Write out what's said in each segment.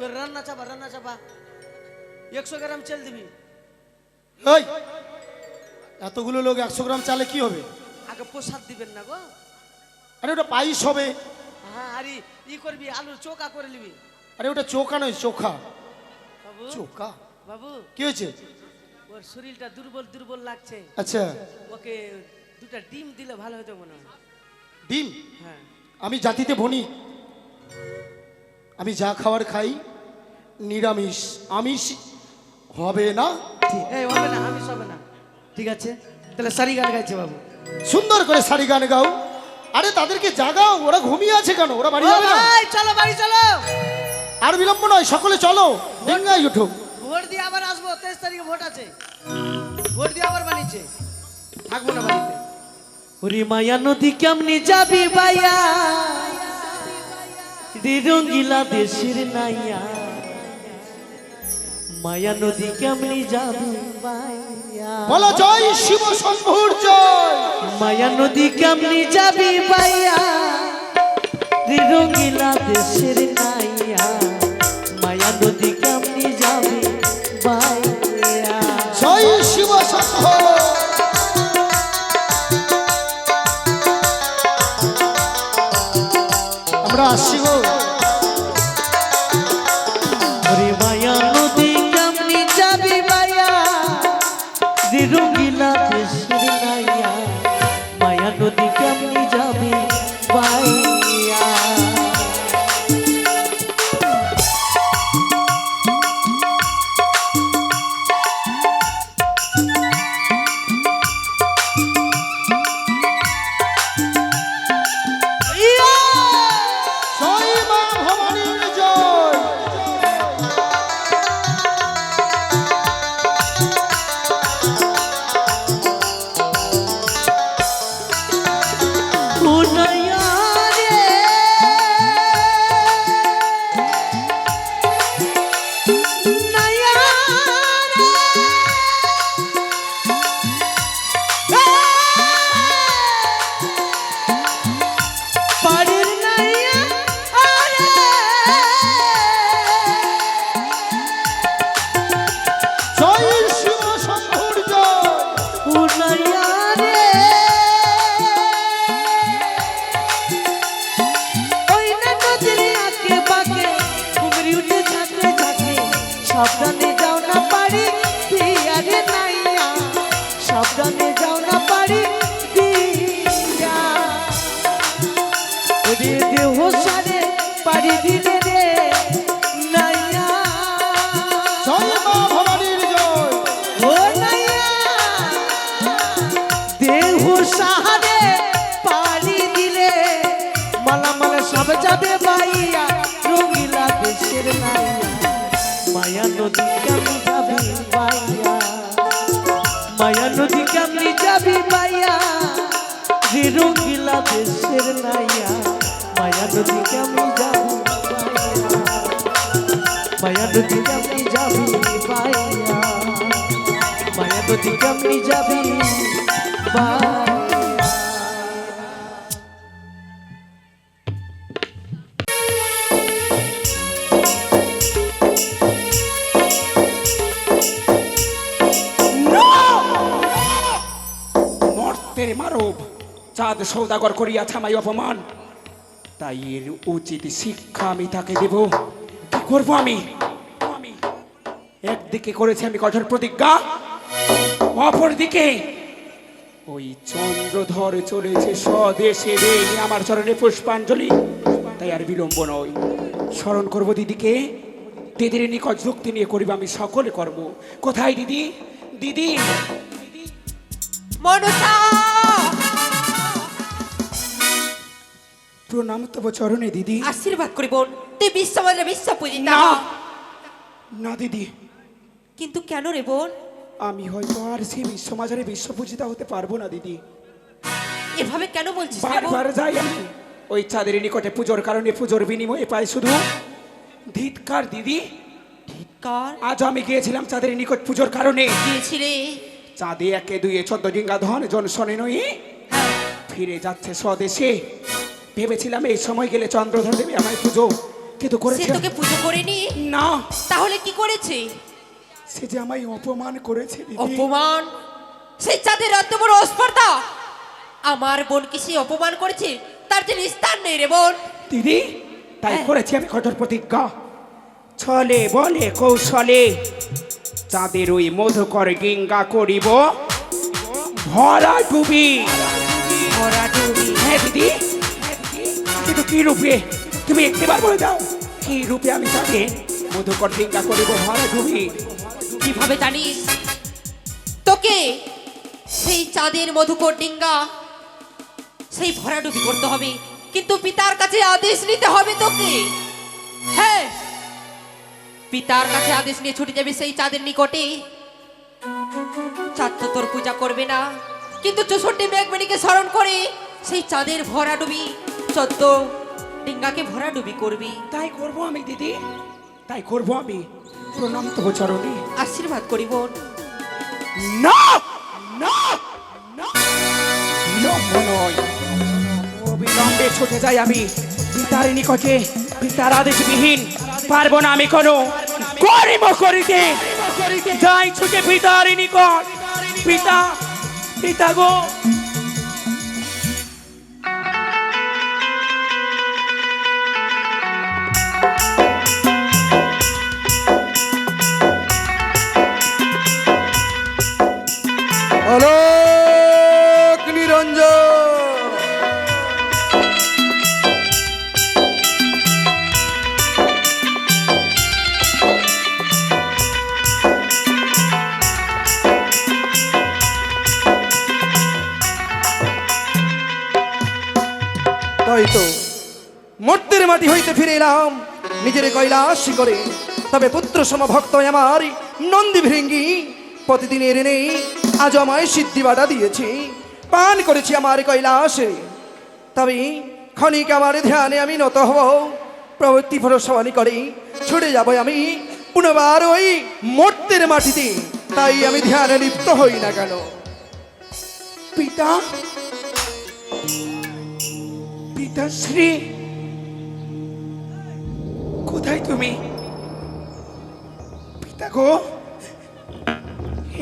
তোর রান্না চাপা 100 গ্রাম চাল দিবি। এই এতগুলো লোক 100 গ্রাম চালে কি হবে? আগে প্রসাদ দিবেন না গো। আরে ওটা পায়েস হবে। হ্যাঁ আরে ই করবি, আলুর চোখা করে নিবি। আরে ওটা চোখা নয়, চোখা। বাবু চোখা বাবু কি হয়েছে? ওর শরীরটা দুর্বল দুর্বল লাগছে। আচ্ছা ওকে দুটা ডিম দিলে ভালো হতো মনে হয়। ডিম? হ্যাঁ আমি জাতিতে বনি, আমি যা খাবার খাই নিরামিষ, আমিষ হবে না। এই হবে না, আমিষ হবে না। ঠিক আছে তাহলে সারি গান গাইছে বাবু। সুন্দর করে সারি গান গাও। আরে তাদেরকে জাগাও, ওরা ঘুমিয়ে আছে কেন? ওরা বাড়ি ও যাবে না? ভাই চলো বাড়ি চলো। আর বিলম্ব নয়, সকলে চলো, ডেঙ্গাই উঠো। ভোট দিয়ে আবার আসবো, 23 তারিখে ভোট আছে। ভোট দিয়ে আবার বানিয়েছে, থাকবো না বাড়িতে। ওরে মায়া নদী কেমনি যাবি বাইয়া, রঙ্গিলা দেশের নাইয়া। মায়া নদী কেমনি যাবি বাইয়া, বলো জয় শিব শম্ভুর জয়। মায়া নদী কেমনি যাবি বাইয়া, রঙ্গিলা দেশের নাইয়া। মায়া নদী কেমনি যাবি বাইয়া, জয় শিব শম্ভু। আমরা আসছি গো। ওরে মায়া নদী কেমনি যাবি বাইয়া, রঙ্গিলা দেশের নাইয়া। মায়া নদী কেমনি যাবি বাইয়া। জয় মা ভবানীর জয়। জয় শিব শম্ভুর জয়। সাবধানে যাও না পারি পিয়ারে নাইয়া, সাবধানে যাও না পারি পিয়া। ওরে দেহ সারে পারি দিলে রে নাইয়া। জয় মা ভবানীর জয়। ও নাইয়া দেহ সাহারে পারি দিলে, মালা মালা সব যাবে বাইয়া, রঙিলা দেশের নাইয়া। মায়া নদী কেমনি যাবি বাইয়া, মায়া নদী কেমনি যাবি বাইয়া, রঙ্গিলা দেশের নাইয়া। মায়া নদী কেমনি যাবি বাইয়া, মায়া নদী কেমনি যাবি বাইয়া, মায়া নদী কেমনি যাবি বাইয়া। মর্তের মারব চাঁদ সৌদাগর করিয়াছে আমায় অপমান, তাই এর উচিত শিক্ষা আমি তাকে দেব। কি করবো আমি? একদিকে করেছি আমি কঠোর প্রতিজ্ঞা, অপরদিকে ওই চন্দ্রধর চলেছে স্বদেশে রে আমার চরণে পুষ্পাঞ্জলি। তাই আর বিলম্ব নয়, স্মরণ করবো দিদিকে। দিদির নিকট যুক্তি নিয়ে করিব আমি সকলে করব। কোথায় দিদি? দিদি মনসা প্রণাম তব চরণে দিদি। আশীর্বাদ করি বোন, তুই বিশ্বমানের বিশ্ব পূজিতা। না না দিদি, কিন্তু কেন রে বোন? আমি হয়তো আর সেই বিশ্বমাজারে বিশ্বপূজিতা হতে পারবো না দিদি। এভাবে কেন বলছিস রে বোন? বারবার যাই আমি ওই চাঁদের নিকটে পুজোর কারণে, পুজোর বিনিময়ে পাই শুধু ধিৎকার দিদি। কার আজ আমি গিয়েছিলাম চাঁদের নিকট পুজোর কারণে। গিয়েছিলে? চাঁদে 1 2 14 ডিঙ্গা ধন জন শনে নই ফিরে যাচ্ছে স্বদেশে। ভেবেছিলাম এই সময় গেলে চন্দ্রধর দেবে আমায় পুজো, সে তো সে করেছে। তোকে পুজো করেনি? না, তাহলে কি করেছে? সে যে আমায় অপমান করেছে দিদি। অপমান? সেই চাঁদের এত বড় অস্পর্ধা! আমার বোনকে সে অপমান করেছে, তার যে স্থান নেই রে বোন। দিদি, তাই হ্যাঁ। করেছি আমি কঠোর প্রতিজ্ঞা। ছলে বলে কৌশলে চাঁদের ওই মধুকর গিঙ্গা করিব ভরা ডুবি। ভরা ডুবি? হ্যাঁ দিদি, কিন্তু কি রূপে? তুমি একটিবার বলে দাও, কি রূপে আমি চাঁদের মধুকর গিঙ্গা করিব ভরা ডুবি? কিভাবে জানিস? তোকে সেই চাঁদের মধুকর ডিঙ্গা সেই ভরাডুবি করতে হবে, কিন্তু পিতার কাছে আদেশ নিতে হবে তোকে। হ্যাঁ, পিতার কাছে আদেশ নিয়ে ছুটে যাবে সেই চাঁদের নিকটে। চাঁদ তো তোর পূজা করবে না, কিন্তু 64 মেঘমণিকে স্মরণ করে সেই চাঁদের ভরাডুবি 14 ডিঙ্গাকে ভরাডুবি করবি। তাই করব আমি দিদি, তাই করব আমি। প্রণাম তব চরণে। আশীর্বাদ করি বোন। না না না, বিলম্ব নয়, অবিলম্বে ছুটে যাই আমি পিতার নিকটে। পিতার আদেশবিহীন পারবো না আমি কোনো কর্ম করিতে। যাই ছুটে পিতার নিকট। পিতা, পিতা গো। অলোক নিরঞ্জন, তাই তো মর্তের মাটি হইতে ফিরে এলাম নিজের কৈলাস করে। তবে পুত্র সমভক্ত আমার নন্দী ভৃঙ্গি প্রতিদিনের নেই আজ আমায় সিদ্ধি বাধা দিয়েছি, পান করেছি আমার কৈলাসে। তবে ক্ষণিক আমার ধ্যানে আমি নত হব, প্রবৃত্তি ভরসাবাণী করে ছুটে যাব আমি পুনবার ওই মর্তের মাটিতে। তাই আমি ধ্যানে লিপ্ত হই না কেন। পিতা, পিতাশ্রী, কোথায় তুমি? পিতা গো,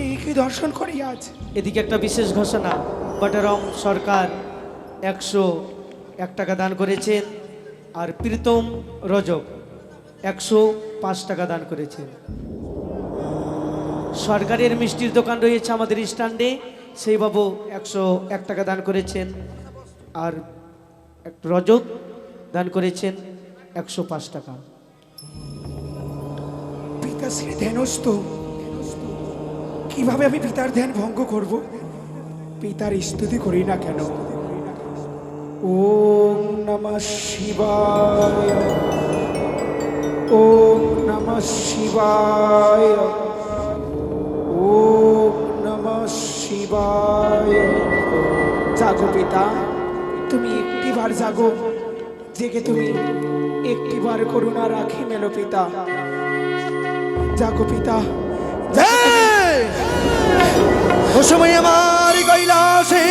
এই কি দর্শন করি আজ? এদিকে একটা বিশেষ ঘোষণা, বটরং সরকার 101 টাকা দান করেছেন, আর প্রীতম রজক 105 টাকা দান করেছেন। সরকারের মিষ্টির দোকান রয়েছে আমাদের স্ট্যান্ডে, সেই বাবু 101 টাকা দান করেছেন, আর রজক দান করেছেন 105 টাকা। পিতাশ্রী ধ্যানস্থ, কিভাবে আমি পিতার ধ্যান ভঙ্গ করব? পিতার স্তুতি করি না কেন? ওম নমঃ শিবায়, ওম নমঃ শিবায়, ওম নমঃ শিবায়। জাগো পিতা, তুমি একটিবার জাগো, জেগে তুমি একটিবার করুণা রাখি মেলো পিতা। জাগো পিতা, ও সময় আমার কৈলাসে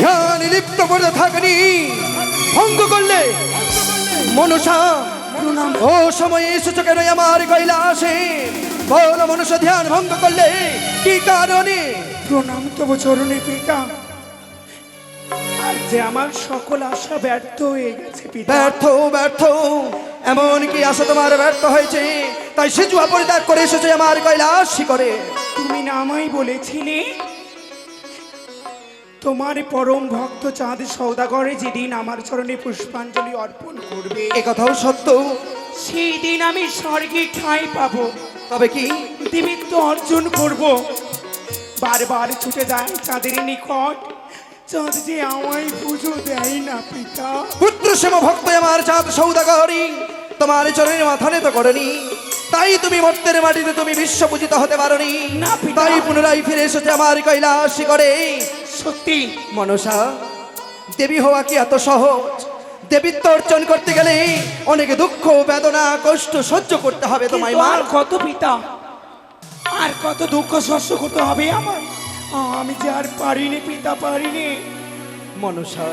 ধ্যান লিপ্ত করে থাকনি ভঙ্গ করলে মনসা। ও সময় এসেছো কেন আমার কৈলাসে? বল মনসা, ধ্যান ভঙ্গ করলে কি কারণে? প্রণাম তব চরণে পিতা। আজ যে আমার সকল আশা ব্যর্থ হয়ে গেছে পিতা। ব্যর্থ ব্যর্থ এমন কি আশা তোমার ব্যর্থ হয়েছে? তাই সে জুয়া পরিত্যাগ করে এসেছে আমার কৈলাস শিখরে। তুমি না আমায় বলেছিলে তোমার পরম ভক্ত চাঁদ সওদাগরে যেদিন আমার চরণে পুষ্পাঞ্জলি অর্পণ করবে, এ কথাও সত্য। সেই দিন আমি স্বর্গে ঠাঁই পাবো, তবে কি দিবিত্ব অর্জন করব। বারবার ছুটে যায় চাঁদের নিকট, চাঁদ যে আমায় পুজো দেয় না পিতা। পুত্র শ্যাম ভক্ত আমার চাঁদ সৌদাগরী তোমার চরণের মাথা নত করেনি, তাই তুমি মর্তের মাটিতে তুমি বিশ্ব পূজিত হতে পারোনি। না পিতা। তাই পুনরায় ফিরে এসেছে আমার কৈলাস শিখরে। সত্যি মনসা, দেবী হওয়া কি এত সহজ? দেবীত্ব অর্জন করতে গেলে অনেক দুঃখ বেদনা কষ্ট সহ্য করতে হবে তোমায় কিন্তু মা। আর কত পিতা, আর কত দুঃখ সহ্য করতে হবে আমার? আমি যে আর পারিনি পিতা, পারিনি। মনসা,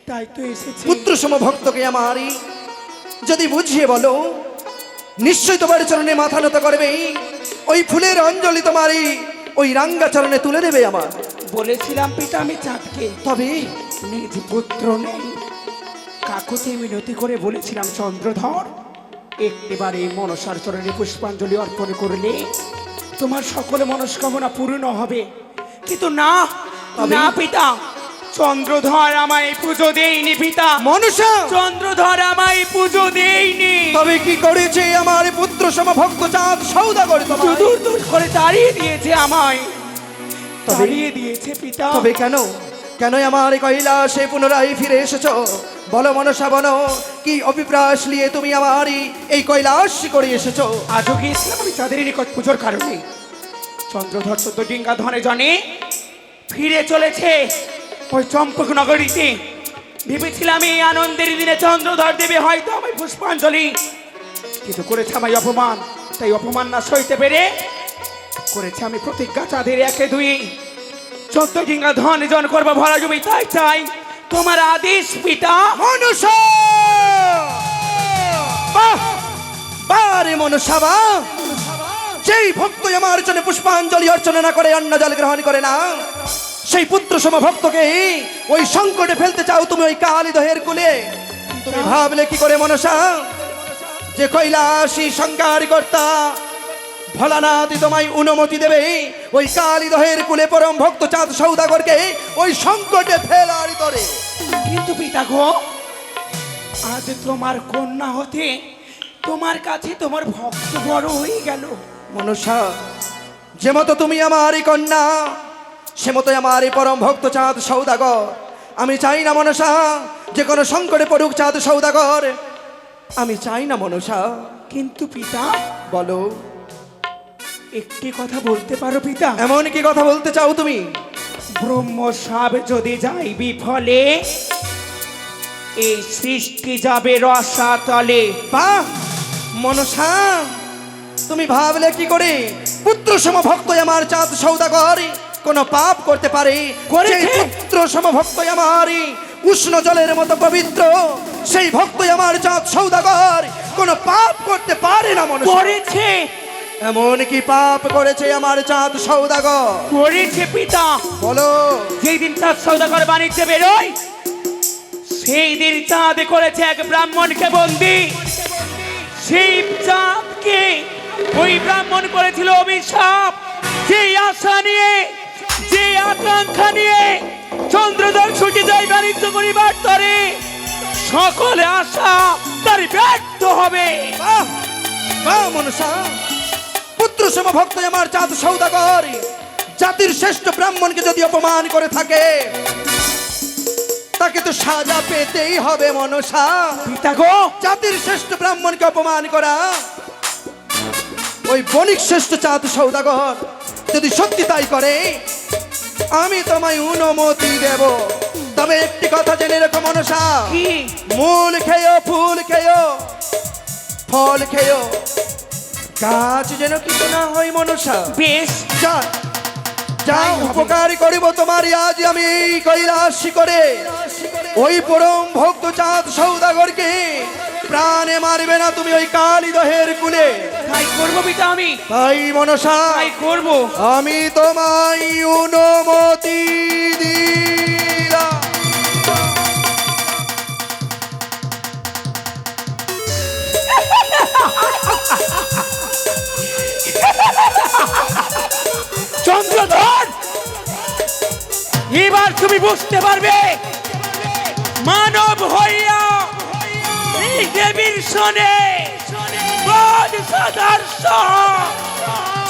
তাই তো এসেছি। পুত্র সম ভক্তকে আমারই যদি বুঝিয়ে বলো নিশ্চয় তোমার চরণে মাথা নত করবে, ওই ফুলের অঞ্জলি তোমারই ওই রাঙ্গা চরণে তুলে দেবে আমার। বলেছিলাম পিতা আমি চাঁদকে, তবে নিজ পুত্র নেই, কাকুতি মিনতি করে বলেছিলাম চন্দ্রধর একটিবার এই মনসার চরণে পুষ্পাঞ্জলি অর্পণ করলে তোমার সকল মনস্কামনা পূর্ণ হবে। কিন্তু না, না পিতা, চন্দ্রধর আমায় পুজো দেয়নি পিতা। মনসা, চন্দ্রধর আমায় পুজো দেয়নি। তবে কি করেছে আমার পুত্র সমভক্ত চাঁদ সৌদাগর তোমায়? দূর দূর করে তাড়িয়ে দিয়েছে আমায়, তবে- তাড়িয়ে দিয়েছে পিতা। তবে কেন, কেন আমার কৈলাসে পুনরায় ফিরে এসেছো? বলো মনসা, বলো কি অভিপ্রাস নিয়ে তুমি আমার এই কৈলাস করে এসেছো? আজও গিয়েছিলাম আমি চাঁদের নিকট পুজোর কারণে। চন্দ্রধর 14 ডিঙ্গা ধনে জনে ফিরে চলেছে ওই চম্পক নগরীতে। ভেবেছিলাম এই আনন্দের দিনে চন্দ্রধর দেবে হয়তো আমায় পুষ্পাঞ্জলি, কিন্তু করেছে আমায় অপমান। তাই অপমান না সইতে পেরে করেছে আমি প্রতিজ্ঞা চাঁদের 1 2 14 ডিঙ্গা ধন জন করবো ভরা জমি। তাই চাই তোমার আদেশ পিতা। মনসা, বাহ বারে মনসা বাহ! যেই ভক্ত আমার জন্য পুষ্পাঞ্জলি অর্চনা না করে, অন্ন জল গ্রহণ করে না, সেই পুত্র সম ভক্তকে ওই সংকটে ফেলতে চাও তুমি ওই কালীদহের কুলে। তুমি ভাবলে কি করে মনসা যে কৈলাসী সংকার কর্তা ভোলানাথ তোমায় অনুমতি দেবে ওই কালীদহের কুলে পরম ভক্ত চাঁদ সৌদাগরকে ওই সংকটে ফেলার তরে? কিন্তু পিতা গো, আজ তোমার কন্যা হতে তোমার কাছে তোমার ভক্ত বড় হয়ে গেল। মনসা, যে মতো তুমি আমার কন্যা, সে মতো আমার পরম ভক্ত চাঁদ সৌদাগর। আমি চাই না মনসা যে কোনো সংকটে পড়ুক চাঁদ সৌদাগর, আমি চাই না মনসা। কিন্তু পিতা, বলো, একটি কথা বলতে পারো পিতা? এমন কি কথা বলতে চাও তুমি? ব্রহ্ম সাপ যদি যাই বিফলে, এই সৃষ্টি যাবে রসাতলে। বাহ মনসা, তুমি ভাবলে কি করে পুত্র সম ভক্ত আমার চাঁদ সৌদাগর কোনো পাপ করতে পারে? করেছে। যে পুত্র সম ভক্ত আমার উষ্ণ জলের মতো পবিত্র, সেই ভক্ত আমার চাঁদ সৌদাগর কোনো পাপ করতে পারে না মনসা। করেছে, এমন কি পাপ করেছে আমার চাঁদ সৌদাগর? করেছে পিতা। বলো। যেই দিন চাঁদ সৌদাগর বাণিজ্যে বেরোয়, সেই দিন চাঁদ করেছে এক ব্রাহ্মণকে বন্দি। সেই চাঁদকে ওই ব্রাহ্মণ করেছিল অভিশাপ। যে আশা নিয়ে, যে আকাঙ্ক্ষা নিয়ে চন্দ্রধর ছুটে যায় বাণিজ্য করিবার তরে, সকলে আশা তার ব্যর্থ হবে। বাহ বাহ মনসা, পুত্র সম ভক্ত আমার চাঁদ সৌদাগর জাতির শ্রেষ্ঠ ব্রাহ্মণকে যদি অপমান করে থাকে, তাকে তো সাজা পেতেই হবে মনসা। পিতা গো, জাতির শ্রেষ্ঠ ব্রাহ্মণকে অপমান করা ওই বণিক শ্রেষ্ঠ চাঁদ সৌদাগর যদি সত্যি তাই করে, আমি তোমায় অনুমতি দেব। তবে একটি কথা জেনে রেখো মনসা, কি? মূল খেয়েও ফুল খেয়েও ফল খেয়েও গাছ যেন কিছু না হয় মনসা। বেশ, যা যা উপকার করিব তোমার আজ আমি এই কৈলাসী করে ওই পরম ভক্ত চাঁদ সৌদাগরকে প্রাণে মারবে না তুমি ওই কালীদহের কুলে। তাই করবো পিতা, আমি তাই মনসা তাই করবো। আমি তোমায় অনুমতি দিলাম। চন্দ্রধর, এবার তুমি বুঝতে পারবে মানব হইয়া এই দেবীর শোনে বদ সদর্শ।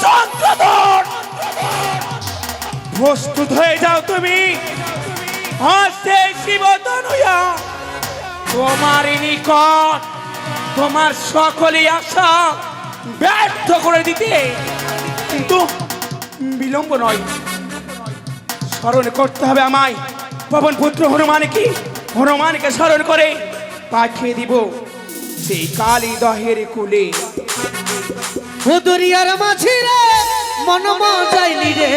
চন্দ্রধর, প্রস্তুত হয়ে যাও তুমি, হস্তে শিবতনুয়া তোমার নিকট তোমার সকলেই আশা ব্যর্থ করে দিতে। কিন্তু বিলম্ব নয়, স্মরণ করতে হবে আমায় পবন পুত্র হনুমানকে। হনুমানকে স্মরণ করে পাঠিয়ে দিব সেই কালীদহের কুলে। দরিয়ার মাঝি রে মন মজাইলি রে,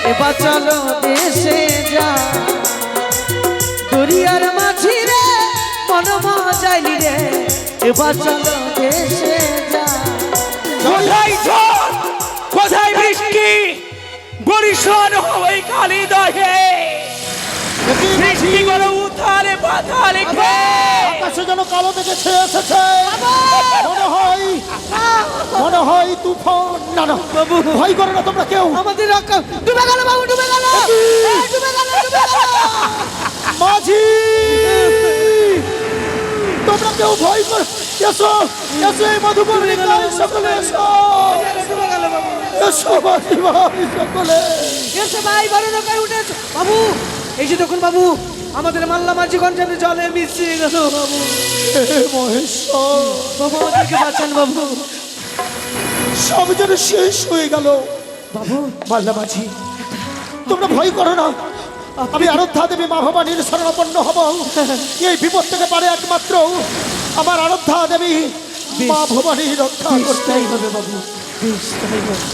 এবার চলো দেশে যা। দরিয়ার মাঝি রে মন মজাইলি রে, এবার চলো দেশে যা। কোথায় ঝড় কোথায় বৃষ্টি বরিশান হয়ে কালি দহে বৃষ্টি করে উথালে পাথালে আকাশে যেন কালো থেকে ছেয়ে এসেছে। মনে হয় তুফান। না না বাবু ভয় করে না তোমরা কেউ। আমাদের রক্ষা ডুবে গেল বাবু, ডুবে গেল, ডুবে গেল, ডুবে গেল। মাঝি তোমরা কেউ ভয় করে এসো, এসো এই মধুকর ডিঙ্গায় সকলে এসো, ডুবে গেল বাবু। এসো মাঝি ভাই সকলে। এসে ভাই বড় নৌকায় উঠেছে বাবু। এই যে দেখুন বাবু, আমাদের মাল্লা মাঝিগঞ্জের জলে মিশিয়ে গেল বাবু। হে মহেশ্বর, বাবু আমাদেরকে বাঁচান বাবু। সব যেন শেষ হয়ে গেল। বাবু মাল্লা মাঝি তোমরা ভয় করো না, আমি আরাধ্যা দেবী মা ভবানীর শরণাপন্ন হব। এই বিপদ থেকে পারে একমাত্র আমার আরাধ্যা দেবী মা ভবানী রক্ষা করতে। তাই হবে বাবু, বেশ তাই হবে।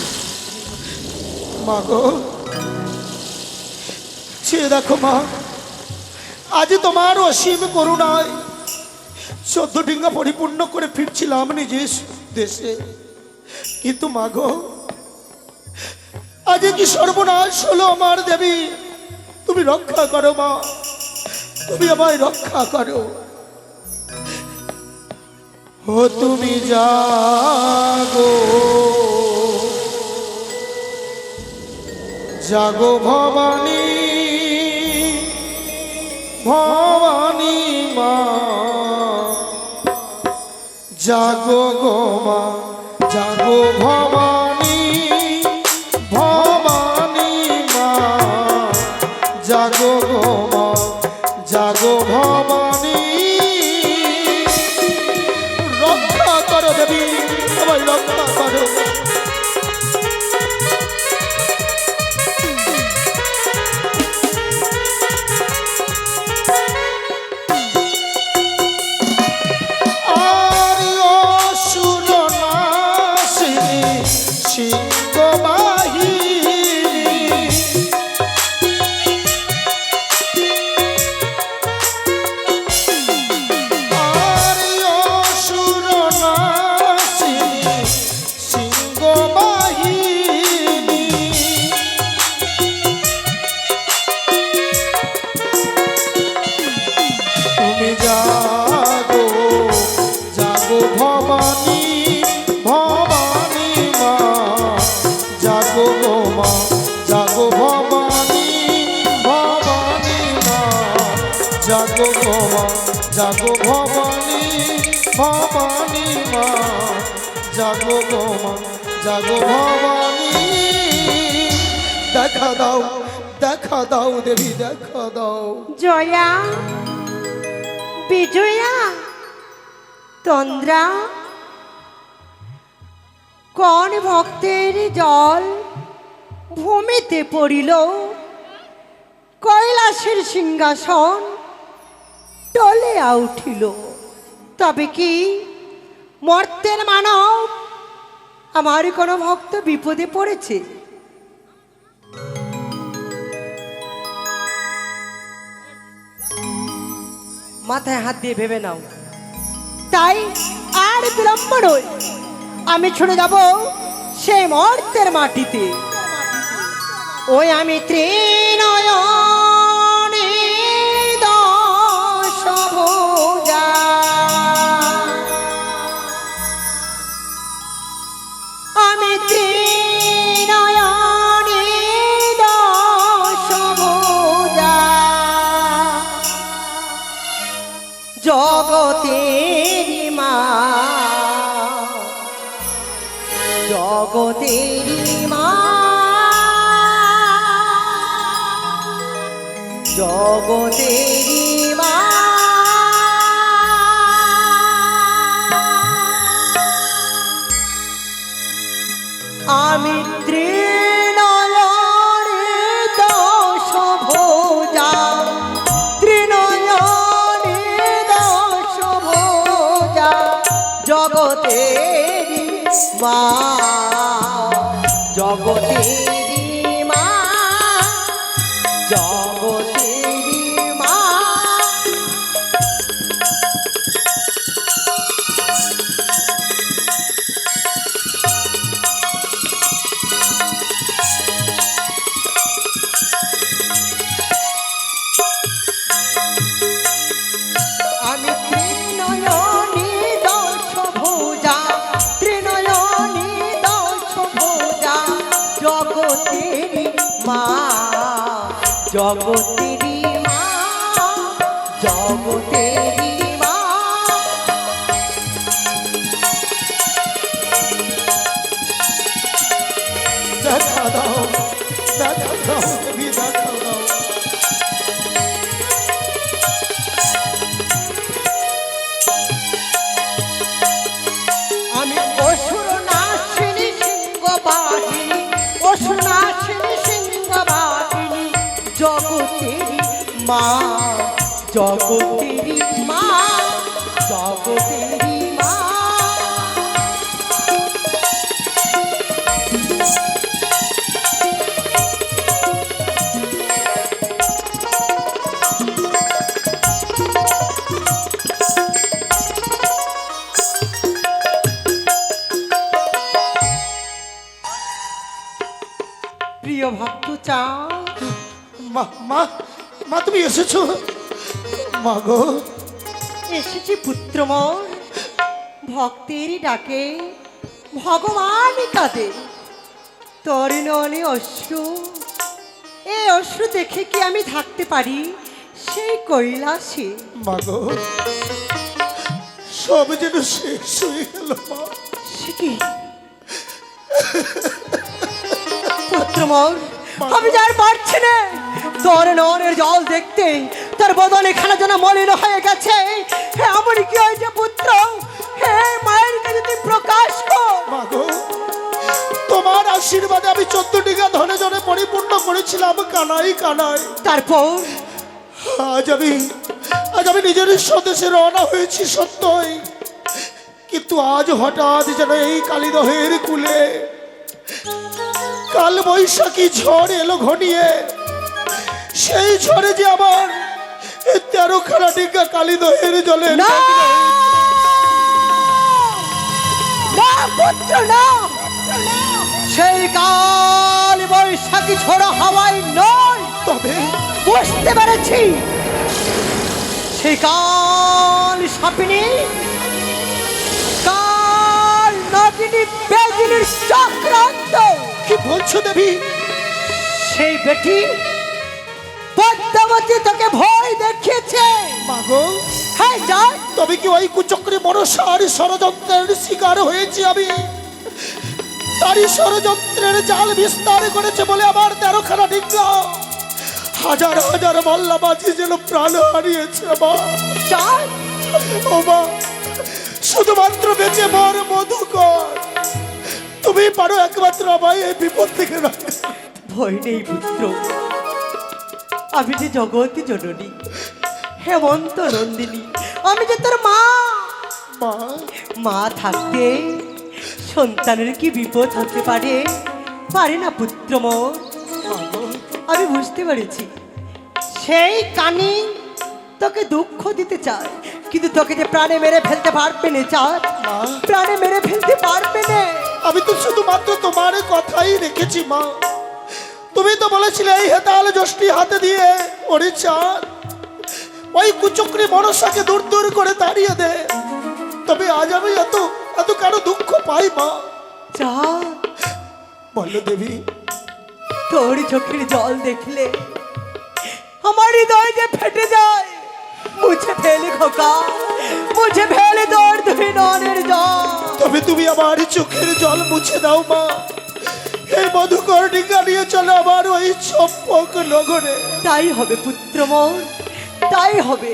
মা গো, সে দেখো মা, আজ তোমার অসীম করুণায় 14 ডিঙ্গা পরিপূর্ণ করে ফিরছিলাম নিজের দেশে, কিন্তু মা গো আজ কি সর্বনাশ হলো আমার দেবী। তুমি রক্ষা করো মা, তুমি আমায় রক্ষা করো। ও তুমি জাগো, জাগো ভবানী, ভবানী মা, জাগো গো মা, জাগো ভবানী, ভবানী মা, জাগো গো মা, জাগো ভবানী। রক্ষা করো দেবী, সবাই রক্ষা করো। জাগো ভবানী, ভবানী মা, জাগো গো মা, জাগো ভবানী। দেখা দাও, দেখা দাও দেবী, দেখা দাও। জয়া, বিজয়া, তন্দ্রা, কোন ভক্তের জল ভূমিতে পড়িল, কৈলাসের সিংহাসন টলে উঠিল। তবে কি মর্তের মানব আমার কোনো ভক্ত বিপদে পড়েছে? মাথায় হাত দিয়ে ভেবে নাও। তাই আর বিলম্ব নয়, আমি ছুটে যাব সে মর্তের মাটিতে। ওই আমি ত্রিনয়নে দশভুজা, আমি ত্রিনয়নে দশভুজা, জগতেরি মা, জগতেরি মা, জগতেরি মা। আমি ত্রিনয়নে দশভুজা, ত্রিনয়নে দশভুজা, জগতেরি মা, জগতেরি মা, জগতেরি মা। জগতেরি মা জগতেরি মা দেখা দাও দেখা দাও দেবী দেখা দাও। আমি অসুর নাশিনী সিংহ বাহিনী অসুর নাশিনী সিংহ বাহিনী জগতেরি মা জগতেরি মা জগতেরি মা প্রিয় ভক্ত চাঁদ মা মা মা তুমি এসেছো? মা গো এসেছি পুত্রমোর ভক্তেরই ডাকে ভগবান কাঁদে তোর নয়নে অশ্রু এই অশ্রু দেখে কি আমি থাকতে পারি সেই কৈলাসে মা গো সব যেন শেষ হয়ে গেল মা। সে কি পুত্রমোর আমি যার পারছি না তোর নয়নের জল দেখতে তোর বদনে খানা যেন মলিন হয়ে গেছে হে আমার কি হয়েছে পুত্র হে মায়ের কাছে তুই প্রকাশ কর মা গো তোমার আশীর্বাদে আমি 14 টিকা ধনে জনে পরিপূর্ণ করেছিলাম কানাই কানাই। তারপর আজ আমি নিজের স্বদেশে রওনা হয়েছি সত্যই, কিন্তু আজ হঠাৎ যেন এই কালিদহের কুলে কাল বৈশাখী ঝড় এলো ঘনিয়ে। সেই ঝড়ে যে আমার 13খানা ডিগা কালিদহের জলে না না পুত্র না সেই কাল বৈশাখী ঝোড়ো হাওয়ায় নয় তবে বুঝতে পেরেছি সেই কাল সাপিনী কাল নাগিনী বেদিনীর চক্রান্ত। কি বলছো দেবী? সেই বেটি পদ্মাবতী তোকে ভয় দেখিয়েছে মাগো হ্যাঁ যা তবে কি ওই কুচক্রী মনসার ষড়যন্ত্রের শিকার হয়েছি আমি? তারই ষড়যন্ত্রের জাল বিস্তার করেছে বলে আমার 13খানা ডিঙ্গা হাজার হাজার মল্লা বাজি যেন প্রাণ হারিয়েছে মা। যা ও মা শুধুমাত্র বেঁচে মর মধুকর, তুমি পারো একমাত্র আমায় এই বিপদ থেকে রাখতে। ভয় নেই পুত্র আমি যে জগৎ জননী হেমন্ত নন্দিনী আমি যে তোর মা মা মা থাকতে সন্তানের কি বিপদ হতে পারে পারে না পুত্র মোর। আমি বুঝতে পেরেছি সেই কানি তোকে দুঃখ দিতে চায়, কিন্তু তোকে যে প্রাণে মেরে ফেলতে পারবে না চাঁদ প্রাণে মেরে ফেলতে পারবে না। আমি তো শুধুমাত্র তোমার কথাই রেখেছি মা। তুমি তো বলেছিলে এই হেতাল যষ্টি হাতে দিয়ে ওরে চাঁদ ওই কুচক্রী মনসাকে দূর দূর করে তাড়িয়ে দে। তবে আজ আমি এত এত কেন দুঃখ পাই মা? চাঁদ বলো দেবী। তোর চোখের জল দেখলে আমার হৃদয় যে ফেটে যায়। মুছে ফেলে খোকা মুছে ফেলে তোর দুই নয়নের জল। তবে তুমি আমার চোখের জল মুছে দাও মা। এই মধুকর ডিঙ্গা নিয়ে চলো আমার ওই চম্পক নগরে। তাই হবে পুত্র মোর তাই হবে।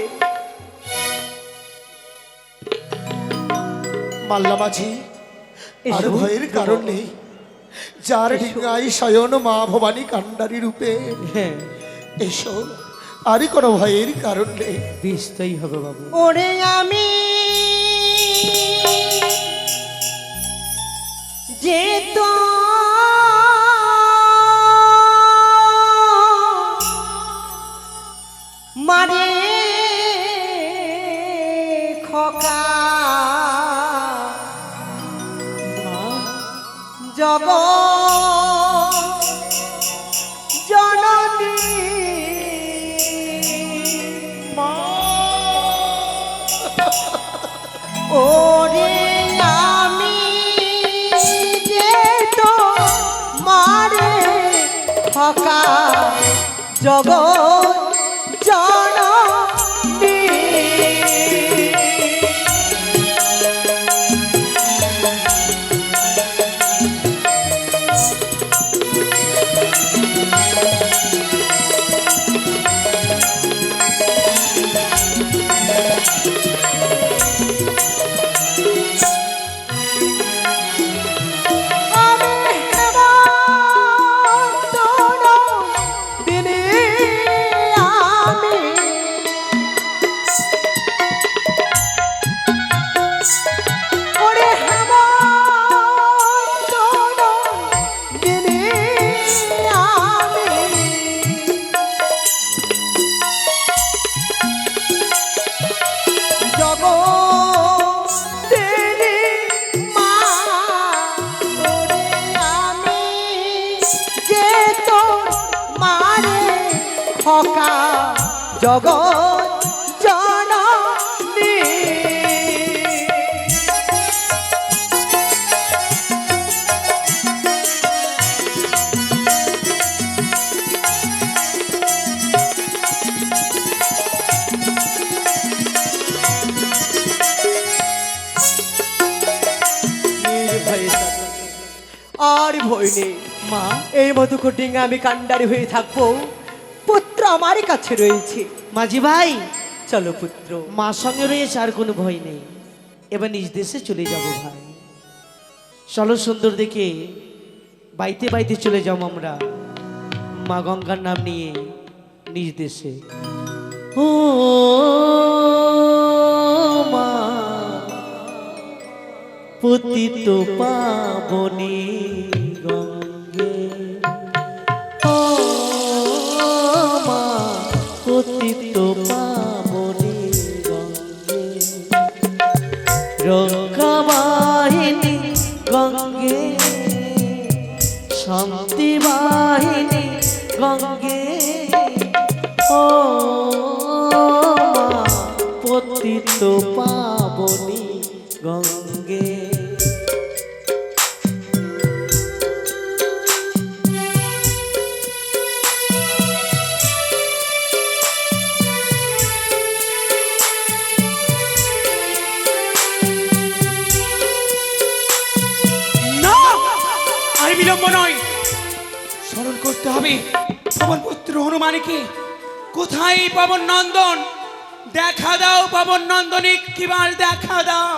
মাল্লা মাঝি আর এসো, ভয়ের কারণ নেই, যার ডিঙ্গাই শয়ন মা ভবানী কান্ডারি রূপে। হ্যাঁ এসো, আরই কোনো ভয়ের কারণ নেই। বিস্তই হবে বাবু। ওরে আমি যে তো মানে খোকা জগ জননী ওরে আমি যে তো মারে খোকা জগৎ জননী। জগৎ জননী। আর ভয় নেই মা, এই মধুকর ডিঙ্গা আমি কান্ডারি হয়ে থাকবো, পুত্র আমার কাছে রয়েছে। মাঝি ভাই, চলো পুত্র। মা সঙ্গে রয়েছে, আর কোনো ভয় নেই। এবার নিজ দেশে চলে যাব ভাই। চলো সুন্দর দেখে বাইতে বাইতে চলে যাবো আমরা মা গঙ্গার নাম নিয়ে নিজ দেশে। ও মা পতিত পাবনী গঙ্গে, ও মা পতিত পাবনী গঙ্গে, রক্ষা বাহিনী গঙ্গে, শান্তি বাহিনী গঙ্গে, ও মা পতিত পাবনী গঙ্গে। না, আর বিলম্ব নয়, স্মরণ করতে হবে পবন পুত্র হনুমানকে। কোথায় পবন নন্দন? দেখা দাও পবন নন্দন, একটিবার দেখা দাও।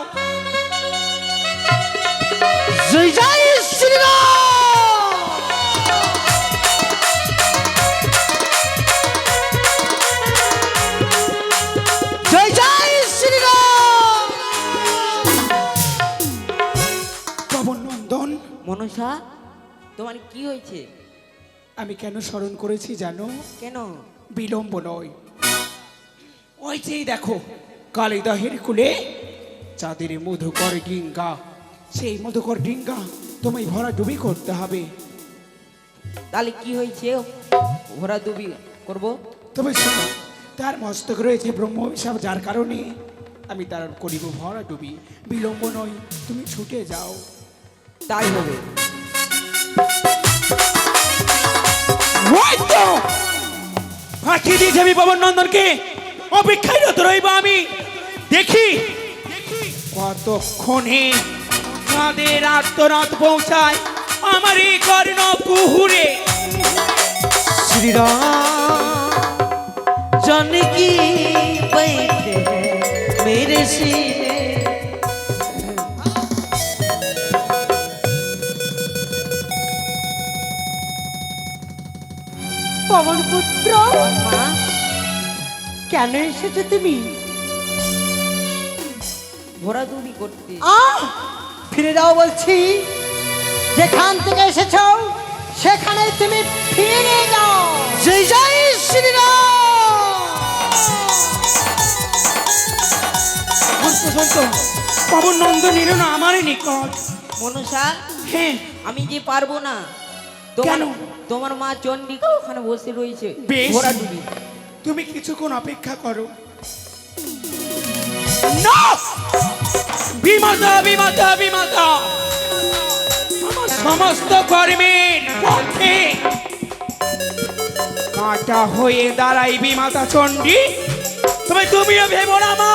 জয় জয় শ্রীরাম, জয় জয় শ্রীরাম। পবন নন্দন, মনসা, তোমার কি হয়েছে? আমি কেন স্মরণ করেছি জানো? কেন? বিলম্ব নয়, ওই যে দেখো কালিদহের কুলে চাঁদের মধুকর ডিঙ্গা, সেই মধুকর ডিঙ্গা তোমায় ভরা ডুবি করতে হবে। তাহলে কি হয়েছে? ভরা ডুবি করব? তবে শোনো, তার মস্তক রয়েছে ব্রহ্ম অভিশাপ, যার কারণে আমি তার করিব ভরা ডুবি। বিলম্ব নয়, তুমি ছুটে যাও। তাই হবে। ফাঁকি দিয়েছি আমি পবন নন্দনকে, অপেক্ষায় রত রইব আমি। দেখি কতক্ষণে তাদের আত্মরাত পৌঁছায় আমার এই কর্ণ কুহুরে। श्रीराम जानकी बैठे हैं मेरे सीने, পবন পুত্র, মা, কেন এসেছো তুমি? ভরা ডুবি করতে। ফিরে যাও বলছি, যেখান থেকে এসেছো সেখানে তুমি ফিরে যাও। जय जय श्रीराम। পবন নন্দন এলো না আমার নিকট। মনসা, হ্যাঁ, আমি যে পারবো না। কেন? তোমার মা চন্ডিকা ওখানে বসে রয়েছে বেশ, ভরা ডুবি। তুমি কিছুক্ষণ অপেক্ষা করো। না, বিমাতা বিমাতা বিমাতা, আমার সমস্ত কর্মের পক্ষে কাঁটা হয়ে দাঁড়াই বিমাতা চণ্ডী। তবে তুমিও ভেবো না মা,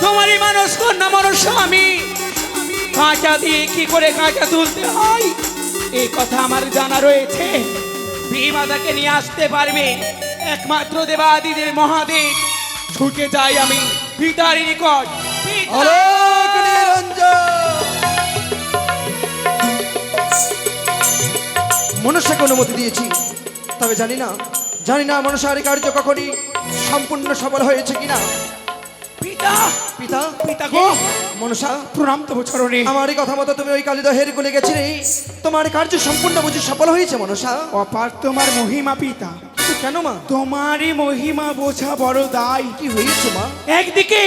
তোমারই মানুষ কন্যা মানুষ আমি। কাঁটা দিয়ে কি করে কাঁটা তুলতে হয় এই কথা আমার জানা রয়েছে। বিমাতাকে নিয়ে আসতে পারবে একমাত্র দেবাদিদেব মহাদেব। ছুটে যাই আমি পিতার নিকট। পিতা! অলোক নিরঞ্জন মনুষ্যকে অনুমতি দিয়েছি, তবে জানি না মনুষ্যের কার্য কখনই সম্পূর্ণ সফল হয়েছে কিনা। পিতা! পিতা, পিতা গো! মনসা, প্রণাম তব চরণে। আমার এই কথা মতো তুমি ওই কালীদহের গুলে গেছিলে, তোমার কার্য সম্পূর্ণ বুঝি সফল হয়েছে মনসা? অপার তোমার মহিমা পিতা। কিন্তু কেন মা? তোমারই মহিমা বোঝা বড় দায়। কি হয়েছে মা? একদিকে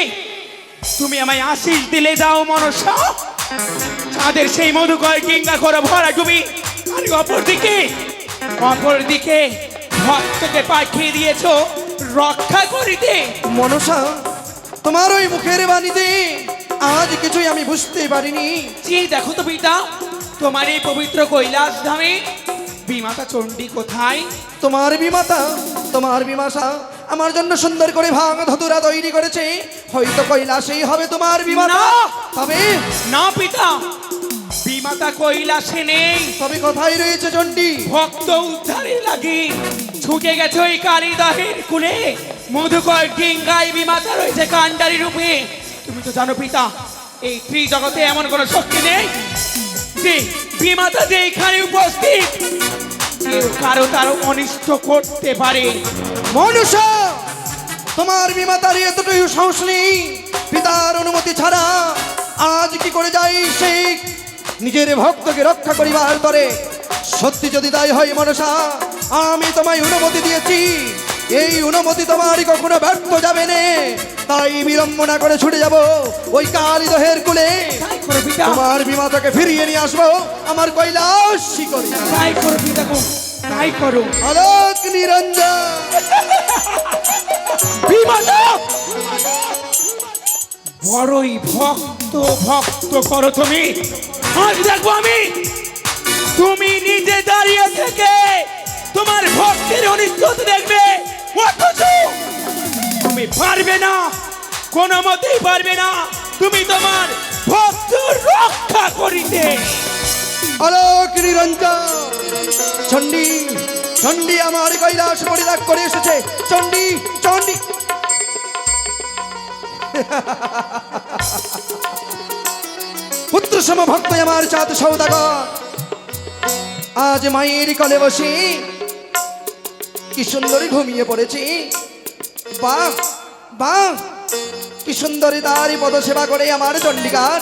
তুমি আমায় আশীষ দিলে যাও মনসা, চাঁদের সেই মধুকর কিংবা করো ভরা তুমি। আর অপরদিকে ভক্তকে পাঠিয়ে দিয়েছো রক্ষা করিতে। মনসা, তোমার ওই মুখের বাণীতে আজ কিছুই আমি বুঝতে পারিনি। জি দেখো তো পিতা, তোমার এই পবিত্র কৈলাস ধামে বিমাতা চণ্ডী কোথায়? তোমার বিমাতা আমার জন্য সুন্দর করে ভাঙ ধতুরা তৈরি করেছে। হয়তো কৈলাসেই হবে তোমার বিমাতা। না! তবে না পিতা, বিমাতা কৈলাসে নেই। তবে কোথায় রয়েছে চণ্ডী? ভক্ত উদ্ধারে লাগি ছুটে গেছে ওই কালীদহের কুলে। মধুকর ডিঙ্গায় বিমাতা রয়েছে কাণ্ডারি রূপে। তুমি তো জানো পিতা, এই ত্রিজগতে এমন কোনো শক্তি নেই যে বিমাতা যে এখানে উপস্থিত কেউ তার অনিষ্ট করতে পারে। মনুষ্য, তোমার বিমাতার এতটুকু সাহস নেই পিতার অনুমতি ছাড়া আজ কি করে যাই সেই নিজের ভক্তকে রক্ষা করিবার তরে? সত্যি যদি তাই হয় মনসা, আমি তোমায় অনুমতি দিয়েছি, এই অনুমতি তোমার কখনো ব্যর্থ যাবে না। তাই বিলম্ব না করে ছুটে যাব ওই কালীদহের কুলে। তাই করো পিতা, তোমার বিমাতাকে ফিরিয়ে নিয়ে আসবো আমার কৈলাস শিখরে। তাই করো পিতা গো, তাই করো। অলোক নিরঞ্জন বিমাতা বড়ই ভক্ত করো তুমি। আজ দেখবো আমি তুমি নিজে দাঁড়িয়ে থেকে তোমার ভক্তের অনিষ্ট দেখবে, অথচ তুমি পারবে না, কোনো মতেই পারবে না তুমি তোমার ভক্ত রক্ষা করিতে। অলোক নিরঞ্জন চণ্ডী আমার কৈলাস পরিত্যাগ করে এসেছে। চণ্ডী পুত্র সম ভক্ত আমার চাঁদ সৌদাগর আজ মায়ের কোলে বসে কি সুন্দর ঘুমিয়ে পড়েছি। বাহ, কি সুন্দরী তারই পদ সেবা করে আমার চণ্ডিকার।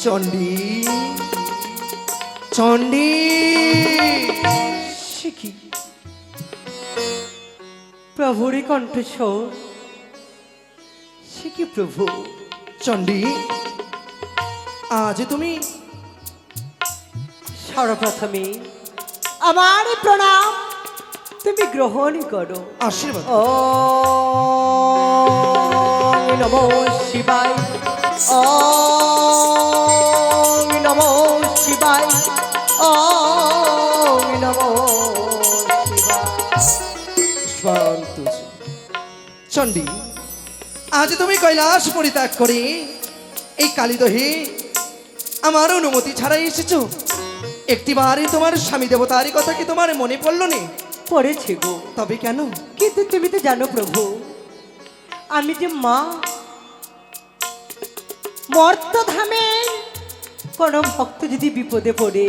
চণ্ডী শিখি প্রভুরই কণ্ঠস্বর। শিখি প্রভু। চণ্ডী, আজ তুমি সর্বপ্রথমে আমার প্রণাম তুমি গ্রহণ করো। আশীর্বাদ। ও নমো শিবায়, ও নমো শিবায়, ও নমো শিবায়। চণ্ডী, আজ তুমি কৈলাস পরিত্যাগ করে এই কালীদহে আমার অনুমতি ছাড়াই এসেছো। একটিবারই তোমার স্বামী দেবতার কথা কি তোমার মনে পড়লো না? পড়েছে গো। তবে কেন? কিন্তু তুমি তো জানো প্রভু, আমি যে মা, মর্তধামে কোন ভক্ত যদি বিপদে পড়ে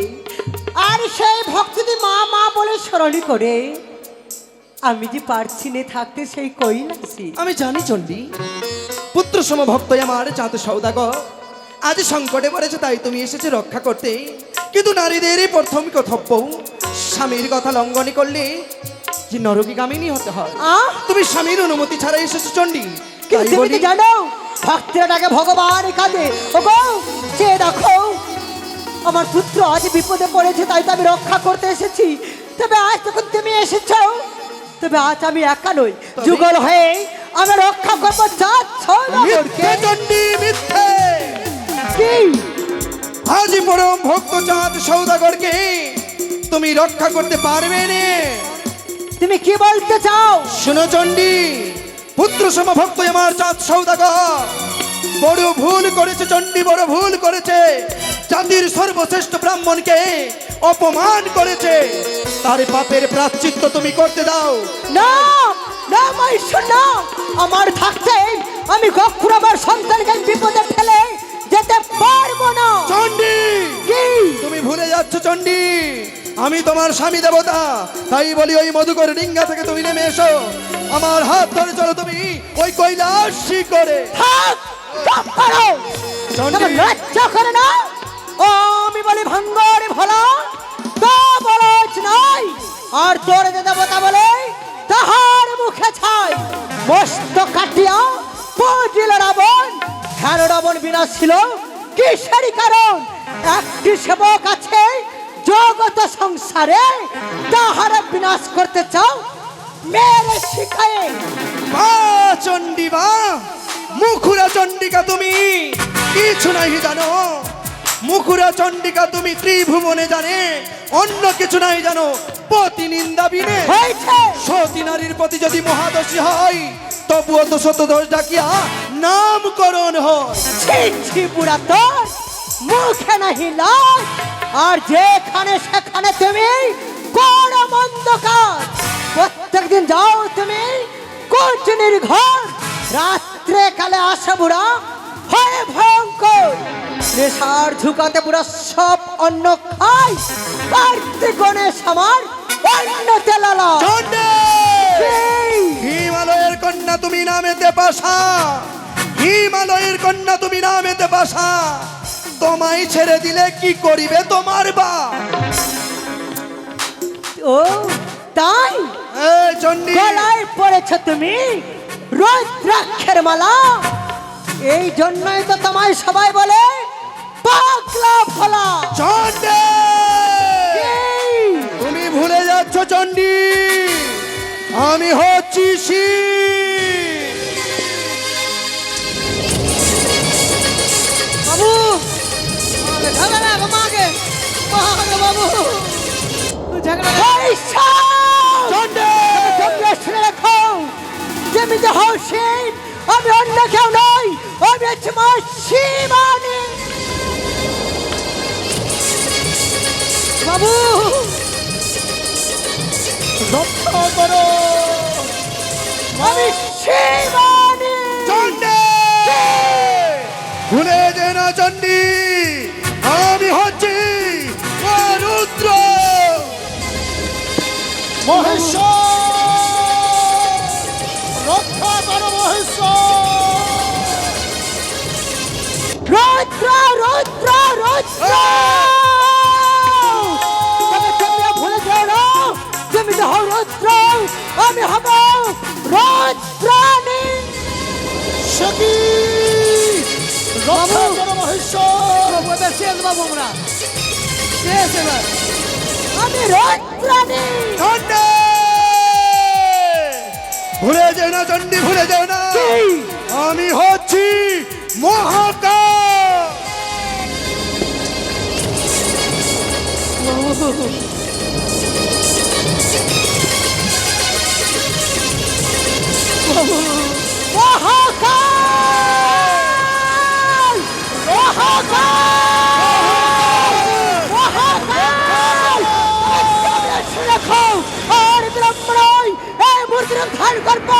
আর সেই ভক্ত যদি মা মা বলে স্মরণ করে, আমি যে পারছি না থাকতে সেই কৈলাসে। আমি জানি চণ্ডী, পুত্র সম ভক্ত আমার চাঁদ সৌদাগর আজ সংকটে পড়েছে, তাই তুমি এসেছে রক্ষা করতে। কিন্তু নারীদের প্রথম কর্তব্য স্বামীর কথা লঙ্ঘন করলে যে নরকীগামিনী হতে হয়। তুমি স্বামীর অনুমতি ছাড়া এসেছো চণ্ডী। কিন্তু তুমি তো জানো ভক্তের ডাকে ভগবান কাঁদে। ওগো সে দেখো আমার পুত্র আজ বিপদে পড়েছে, তাই তো আমি রক্ষা করতে এসেছি। তবে আজ যখন তুমি এসেছো, তবে আজ আমি একা নই, যুগল হয়ে আমি রক্ষা করবো চাঁদ সৌদাগরকে। চণ্ডী মিথ্যে। কি আজ পরম ভক্ত চাঁদ সৌদাগরকে তুমি রক্ষা করতে পারবে না। তুমি কি বলতে চাও? শুনো চণ্ডী, পুত্র সমভক্ত আমার চাঁদ সৌদাগর বড় ভুল করেছে। চণ্ডী বড় ভুল করেছে, জাতির সর্বশ্রেষ্ঠ ব্রাহ্মণকে অপমান করেছে। তার পাপের প্রায়শ্চিত্ত তুমি করতে দাও। না না মহেশ্বর না, আমার থাকতে আমি কখনো আমার সন্তানকে বিপদে ফেলে যেতে পারবো না। চণ্ডী, কি? তুমি ভুলে যাচ্ছ চণ্ডী, আমি তোমার স্বামী দেবতা। তাই বলি ওই মধুকর ডিঙ্গা থেকে তুমি নেমে এসো, আমার হাত ধরে চলো তুমি ওই কৈলাসী করে। থাক, চুপ করো। চণ্ডী, তোমার লজ্জা করে না? ও আমি বলি ভাঙ্গরে ভোলা, তা বলছ নাই। আর তোর যে দেবতা বলে তাহার মুখে ছাই। মস্ত কাটিয়া পড়িল রাবণ। কেন রাবণ বিনাশ ছিল? কিসেরই কারণ? একটি সেবক আছে জগত সংসারে, তাহার বিনাশ করতে চাও মেরে শিখায়। বা চণ্ডী বা, মুখুরা চণ্ডিকা তুমি কিছু নাই জানো। মুখুরা চণ্ডিকা তুমি ত্রিভুবনে জানে, অন্য কিছু নাই জানো। পতি নিন্দা বিনে হয়েছে। সতী নারীর প্রতি যদি মহাদোষী হয়, তবুও তো শত দোষ ডাকিয়া নামকরণ হয়। ছি ছি বুড়া, তোর মুখে নাহি লাজ। আর যেখানে সেখানে তুমি কোন মন্দ কাজ। প্রত্যেকদিন যাও তুমি কোচনির ঘর, রাত্রে কালে আসে বুড়া হয় ভয়ঙ্কর। নেশার ঝুঁকাতে বুড়া সব অন্ন খায়। কার্তিক গণেশ আমার অন্য তেলালা। চণ্ডী, হিমালয়ের কন্যা তুমি নামেতে পাশা, হিমালয়ের কন্যা তুমি নামেতে পাশা। তোমায় ছেড়ে দিলে কি করিবে তোমার বা? ও তাই? এই চণ্ডী, গলায় পড়েছ তুমি রুদ্রাক্ষের মালা। এই জন্যই তো তোমায় সবাই বলে পাগলা ফলা। চণ্ডী, তুমি ভুলে যাচ্ছ চণ্ডী, আমি হচ্ছি শিব। বাবু ঝগড়া মাকে মাকে বাবু ঝগড়া। চণ্ডী, তোমরা শুনে রাখো, যেমিতে হোসেন আমি অন্য কেউ নই, আমি হচ্ছে মা শিবানী। বাবু রক্ষা করো। আমি শিবানী। চণ্ডী, ভুলে যে না চণ্ডী, আমি হচ্ছি রুদ্র। মহেশ্বর, রক্ষা করো মহেশ্বর। রুদ্র রুদ্র রুদ্র। তবে তোমরা ভুলে যাও না, যেমিতে হও রুদ্র আমি হব রুদ্রাণী। সখী, রক্ষা করো মহেশ্বর। আমি রুদ্রাণী। চণ্ডী, ভুলে যেও না চণ্ডী, ভুলে যেও না, আমি হচ্ছি মহাকাল। মহাকাল মহাকাল মহাকাল। তোমরা শুনে রাখো, আর ব্রাহ্মণ এই মূর্তির ধারণ করবো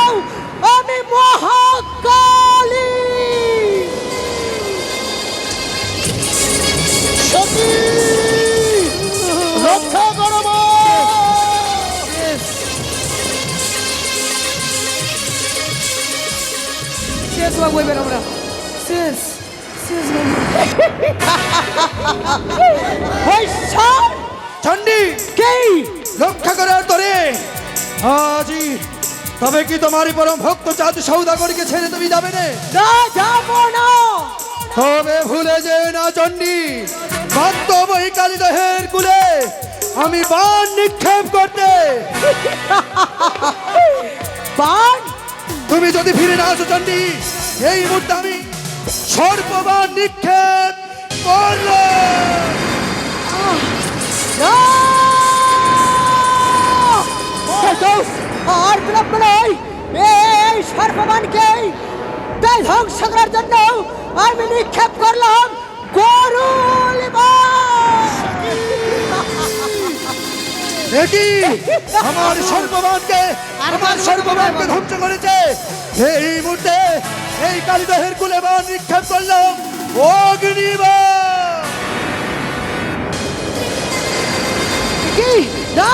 আমি মহাকালী। সখী, রক্ষা করো মা। শেষ বাবু, এবার আমরা শেষ শেষ বাবু। হইশ্বর চণ্ডী, কি? রক্ষা করার তোরে আজি, তবে কি তোমারই পরম ভক্ত চাঁদ সৌদাগরকে ছেড়ে তুমি যাবে না? না যাব না। তবে ভুলে যেও না চণ্ডী, বাধ্য বই কালী দেহের কুলে আমি বাণ নিক্ষেপ করতে। বান তুমি যদি ফিরে না আসো চণ্ডী, এই মুহূর্তে আমি সর্ববাণ নিক্ষেপ করলাম। না আর বিলম্ব নয়, এই সর্বমানকে তাই ধ্বংস করার জন্য আমি নিক্ষেপ করলাম গরুল বাণ। একি আমার সর্ববানকে ধ্বংস করেছে। এই মুহূর্তে এই কালিদহের কুলে বাণ নিক্ষেপ করলাম অগ্নিবাণ। কি না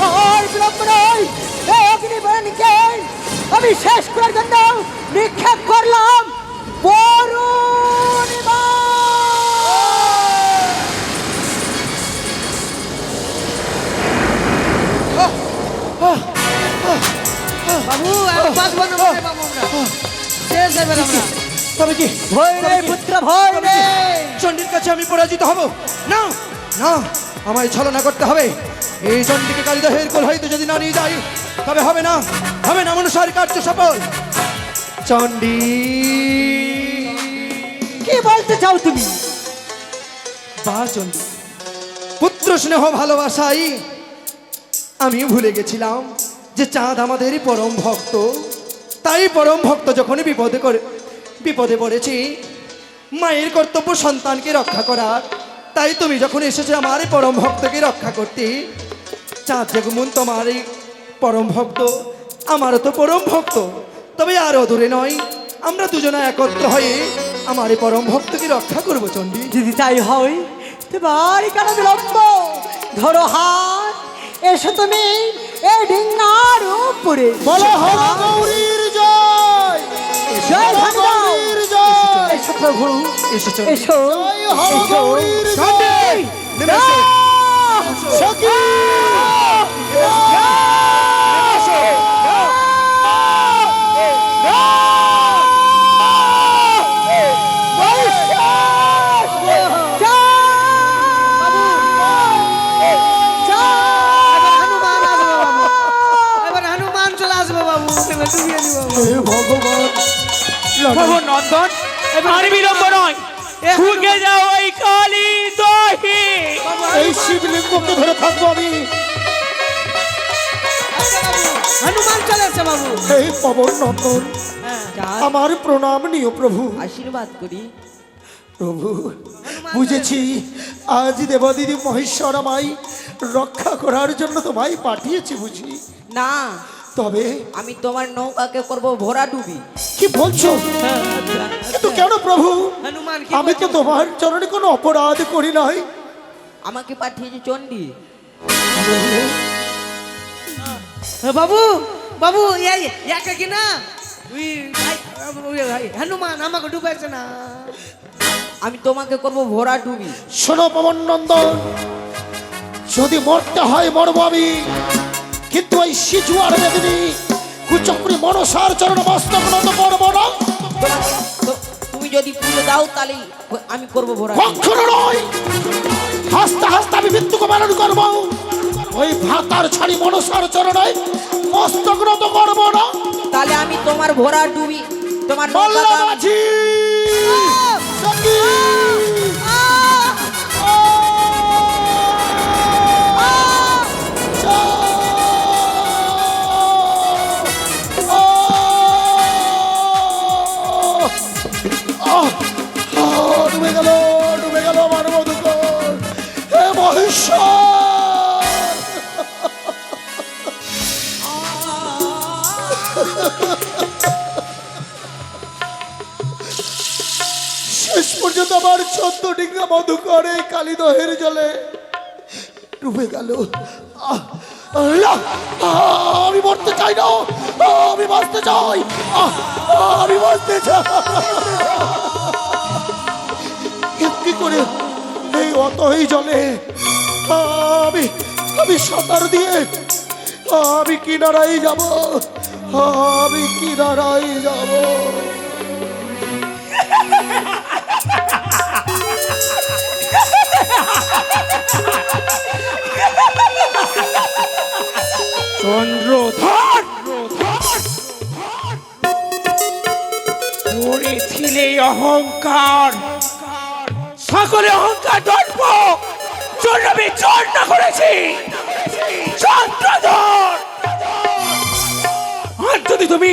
আর বিলম্ব নয়, এই অগ্নিবাণকে আমি শেষ করার জন্য নিক্ষেপ করলাম বরুণ বাণ। বাবু আর বাঁচবো না রে বাবু, আমরা শেষ হবে আমরা। তবে কি ভয় নেই পুত্র, ভয় নেই। চণ্ডীর কাছে আমি পরাজিত হব না? না, আমায় ছলনা করতে হবে। এই চণ্ডীকে কালিদহের কোল হইতে যদি না নিয়ে যাই তবে হবে না, হবে না মনুষ্যের কার্য সফল। চণ্ডী, কি বলতে চাও তুমি? বা চণ্ডী, পুত্র স্নেহ ভালোবাসাই আমি ভুলে গেছিলাম যে চাঁদ আমাদের পরম ভক্ত। তাই পরম ভক্ত যখন বিপদে পড়েছি, মায়ের কর্তব্য সন্তানকে রক্ষা করার। তাই তুমি যখন এসেছো আমার এই পরম ভক্তকে রক্ষা করতে, চাঁদ যেমন তোমার এই পরম ভক্ত, আমারও তো পরম ভক্ত। তবে আরও দূরে নয়, আমরা দুজনে একত্র হয়ে আমার এই পরম ভক্তকে রক্ষা করবো চণ্ডী। যদি তাই হয় তোমার কেন বিলম্ব? ধরো হাত, এসো তুমি এই ডিঙ্গার উপরে। বলো হর গৌরীর জয়, জয় হর গৌরীর জয়, এসো প্রভু, এসো চণ্ডী। এসো জয় হর গৌরীর চণ্ডী, জয়। নেমে এসো। সখী এবার হনুমান চলে আসবে বাবু, এবার ডুবিয়ে দিব বাবু। হে ভগবান, প্রভু নন্দন, আর বিলম্ব নয়, ঢুকে যাও ওই কালী দহে। এই শিবলিঙ্গকে ধরে থাকবো আমি। হনুমান চলে আসছে বাবু। এই পবন নন্দন, আমার প্রণাম নিও প্রভু। আশীর্বাদ করি। প্রভু, বুঝেছি আজ দেবদিদি মহেশ্বর আমায় রক্ষা করার জন্য তোমায় পাঠিয়েছি বুঝি। না, তবে আমি তোমার নৌকাকে করব ভরা ডুবি। কি বলছো? কিন্তু কেন প্রভু? হনুমান কি আমি তো তোমার চরণে কোনো অপরাধ করি নাই। আমাকে পাঠিয়েছে চণ্ডী। বাবু বাবু এই একা কি না হনুমান আমাকে ডুবাইছে না। আমি তোমাকে করব ভরা ডুবি। শোনো পবন নন্দন, যদি মরতে হয় মরবো আমি, কিন্তু ওই সিজুয়ার বেদিনী কুচক্রি মনসার চরণ মস্তক নত করবো না। তুমি যদি পুজো দাও তাহলে আমি করব ভরা ডুবি। কখনো নয়, হাসতে হাসতে আমি মৃত্যুকে পালন করবো। ওই ভাতার ছাড়ি মনসার চরণে মস্তক নত করবো না। তাহলে আমি তোমার ভরা ডুবি, তোমার নৌকাকে বললাম আমি- আছি সখী। ডুবে গেল আমার মধুকর। হে মহেশ্বর, শেষ পর্যন্ত আমার 14 ডিঙ্গা মধুকর এই কালিদহের জলে ডুবে গেল। আমি মরতে চাই না, আমি বাঁচতে চাই, আমি বাঁচতে চাই। কি করে এই অতই জলে আমি সাঁতার দিয়ে আমি কিনারায় যাব, আমি কিনারায় যাব। চন্দ্রধর, করেছিলে অহংকার, সকলে অহংকার দর্প জন্য আমি চূর্ণ করেছি চন্দ্রধর। আর যদি তুমি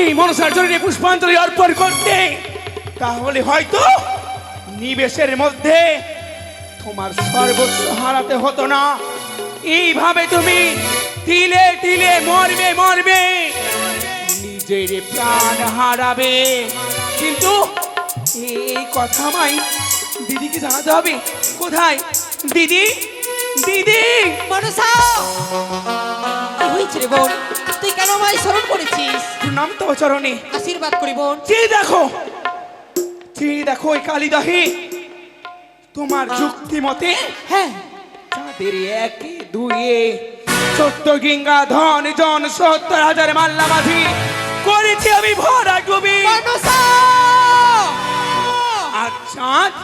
এই মনসার জন্য পুষ্পাঞ্জলি অর্পণ করতে, তাহলে হয়তো নিবেশের মধ্যে তোমার সর্বস্ব হারাতে হতো না। এইভাবে তুমি তিলে তিলে মরবে, নিজের প্রাণ হারাবে। কিন্তু এই কথা আমায় দিদিকে জানাতে হবে। কোথায় দিদি? দিদি, মনসা, কি হয়েছে রে বোন? তুই কেন আমায় স্মরণ করেছিস? নাম তো চরণে আশীর্বাদ করি বোন। চেয়ে দেখো ওই কালিদাহে তোমার যুক্তি মতে হ্যাঁ, যাদের একে দুয়ে 14 গিঙ্গা ধন জন 70,000 মাল্লা মাঝি করেছি আমি ভরা ডুবি। মনসা! আর চাঁদ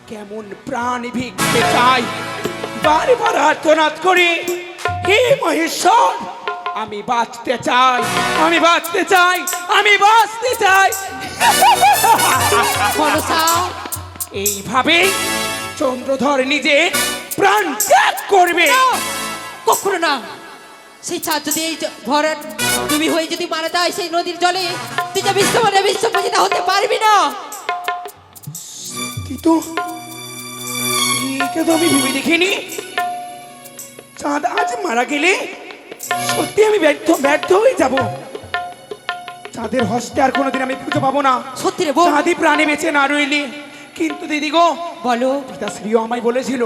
কেমন প্রাণ ভিক্ষে চাই, বারবার আর্তনাদ করি, হে মহেশ্বর, আমি বাঁচতে চাই, আমি বাঁচতে চাই, আমি বাঁচতে চাই। মনসা, এইভাবে চন্দ্রধর নিজে প্রাণ ত্যাগ করবে। কখনো না। সেই চাঁদ যদি এই ভরাট তুমি হয়ে যদি মারা যায় সেই নদীর জলে, তুই যে বিশ্বপূজিতা হতে পারবি না। কিন্তু একে তো আমি ভেবে দেখিনি। চাঁদ আজ মারা গেলে সত্যি আমি ব্যর্থ হয়ে যাব। চাঁদের হস্তে আর কোনোদিন আমি পুজো পাবো না। সত্যি রে বোন। চাঁদই প্রাণে বেঁচে না রইলে। কিন্তু দিদি গো, বলো। পিতাশ্রীও আমায় বলেছিল,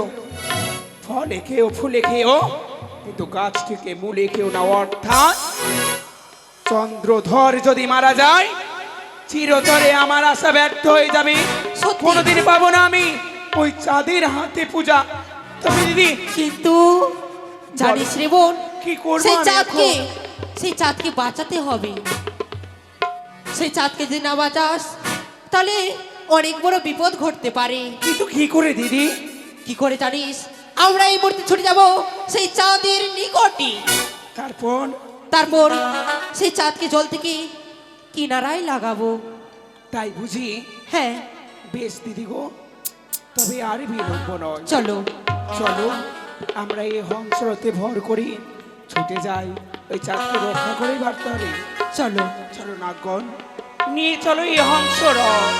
ফলে খেও ফুলে খেও কিন্তু গাছ থেকে মূলে খেও না। অর্থাৎ চন্দ্রধর যদি মারা যায়, চিরতরে আমার আশা ব্যর্থ হয়ে যাবে। সত্যি? কোনোদিন পাবো না আমি ওই চাঁদের হাতে পূজা। তবে দিদি, কিন্তু জানিস রে বোন, কি করবো সেই আমি চাঁদকে এখন? সেই চাঁদকে বাঁচাতে হবে। সেই চাঁদকে যদি না বাঁচাস, তাহলে অনেক বড় বিপদ ঘটতে পারে। কিন্তু কি করে দিদি? কি করে জানিস? আমরা এই মুহূর্তে ছুটে যাব সেই চাঁদের নিকটে। তারপর সেই চাঁদকে জল থেকে কিনারায় লাগাবো। তাই বুঝি? হ্যাঁ, বেশ দিদি গো, তবে আর বিলম্ব নয়। চলো। চলো আমরা এই হংসরথে ভর করি ছুটে যাই, ওই চাঁদকে রক্ষা করেই বাড়তে হবে। চলো। চলো নাগগণ, নিয়ে চলো এই হংসরথ।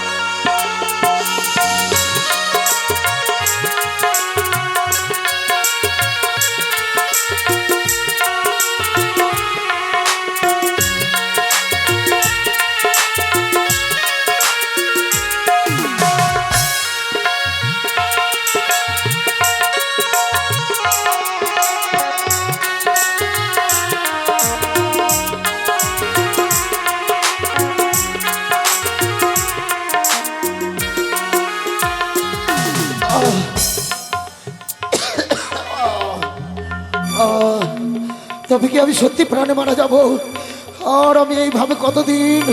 তবে কি আমি সত্যি প্রাণে মারা যাব? আর আমি এইভাবে কতদিন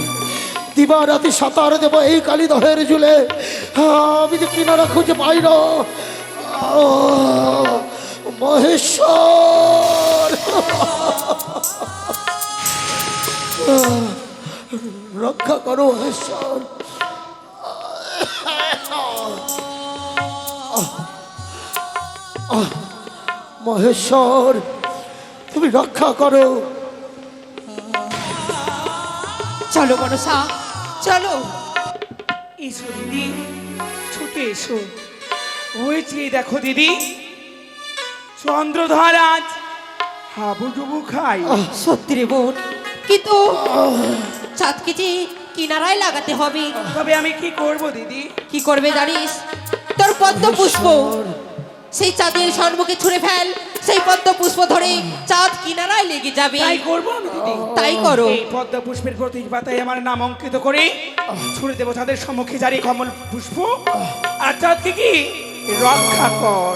দিবা রাতি সাঁতার দেবো এই কালীদহের জুলে? আমি যে কিনারা খুঁজে পাই না। মহেশ্বর, রক্ষা করো মহেশ্বর। মহেশ্বর, তুমি রক্ষা করো। চলো মনসা, চলো। এসো দিদি, ছুটে এসো। ওই চেয়ে দেখো দিদি, চন্দ্রধর আজ হাবুডুবু খাই। সত্যি রে বোন, কিন্তু চাঁদকে যে কিনারায় লাগাতে হবে। তবে আমি কি করব দিদি? কি করবে জানিস? তোর পদ্ম পুষ্প সেই চাঁদের সম্মুখে ছুঁড়ে ফেল। সেই পদ্ম পুষ্প ধরে চাঁদ কিনারায় লেগে যাবে। তাই করবো আমি দিদি। তাই করো। এই পদ্ম পুষ্পের প্রতীক পাতায় আমার নাম অঙ্কিত করে ছুড়ে দেবো তাদের সম্মুখে, জারি কমল পুষ্প। আর চাঁদকে কি রক্ষা কর।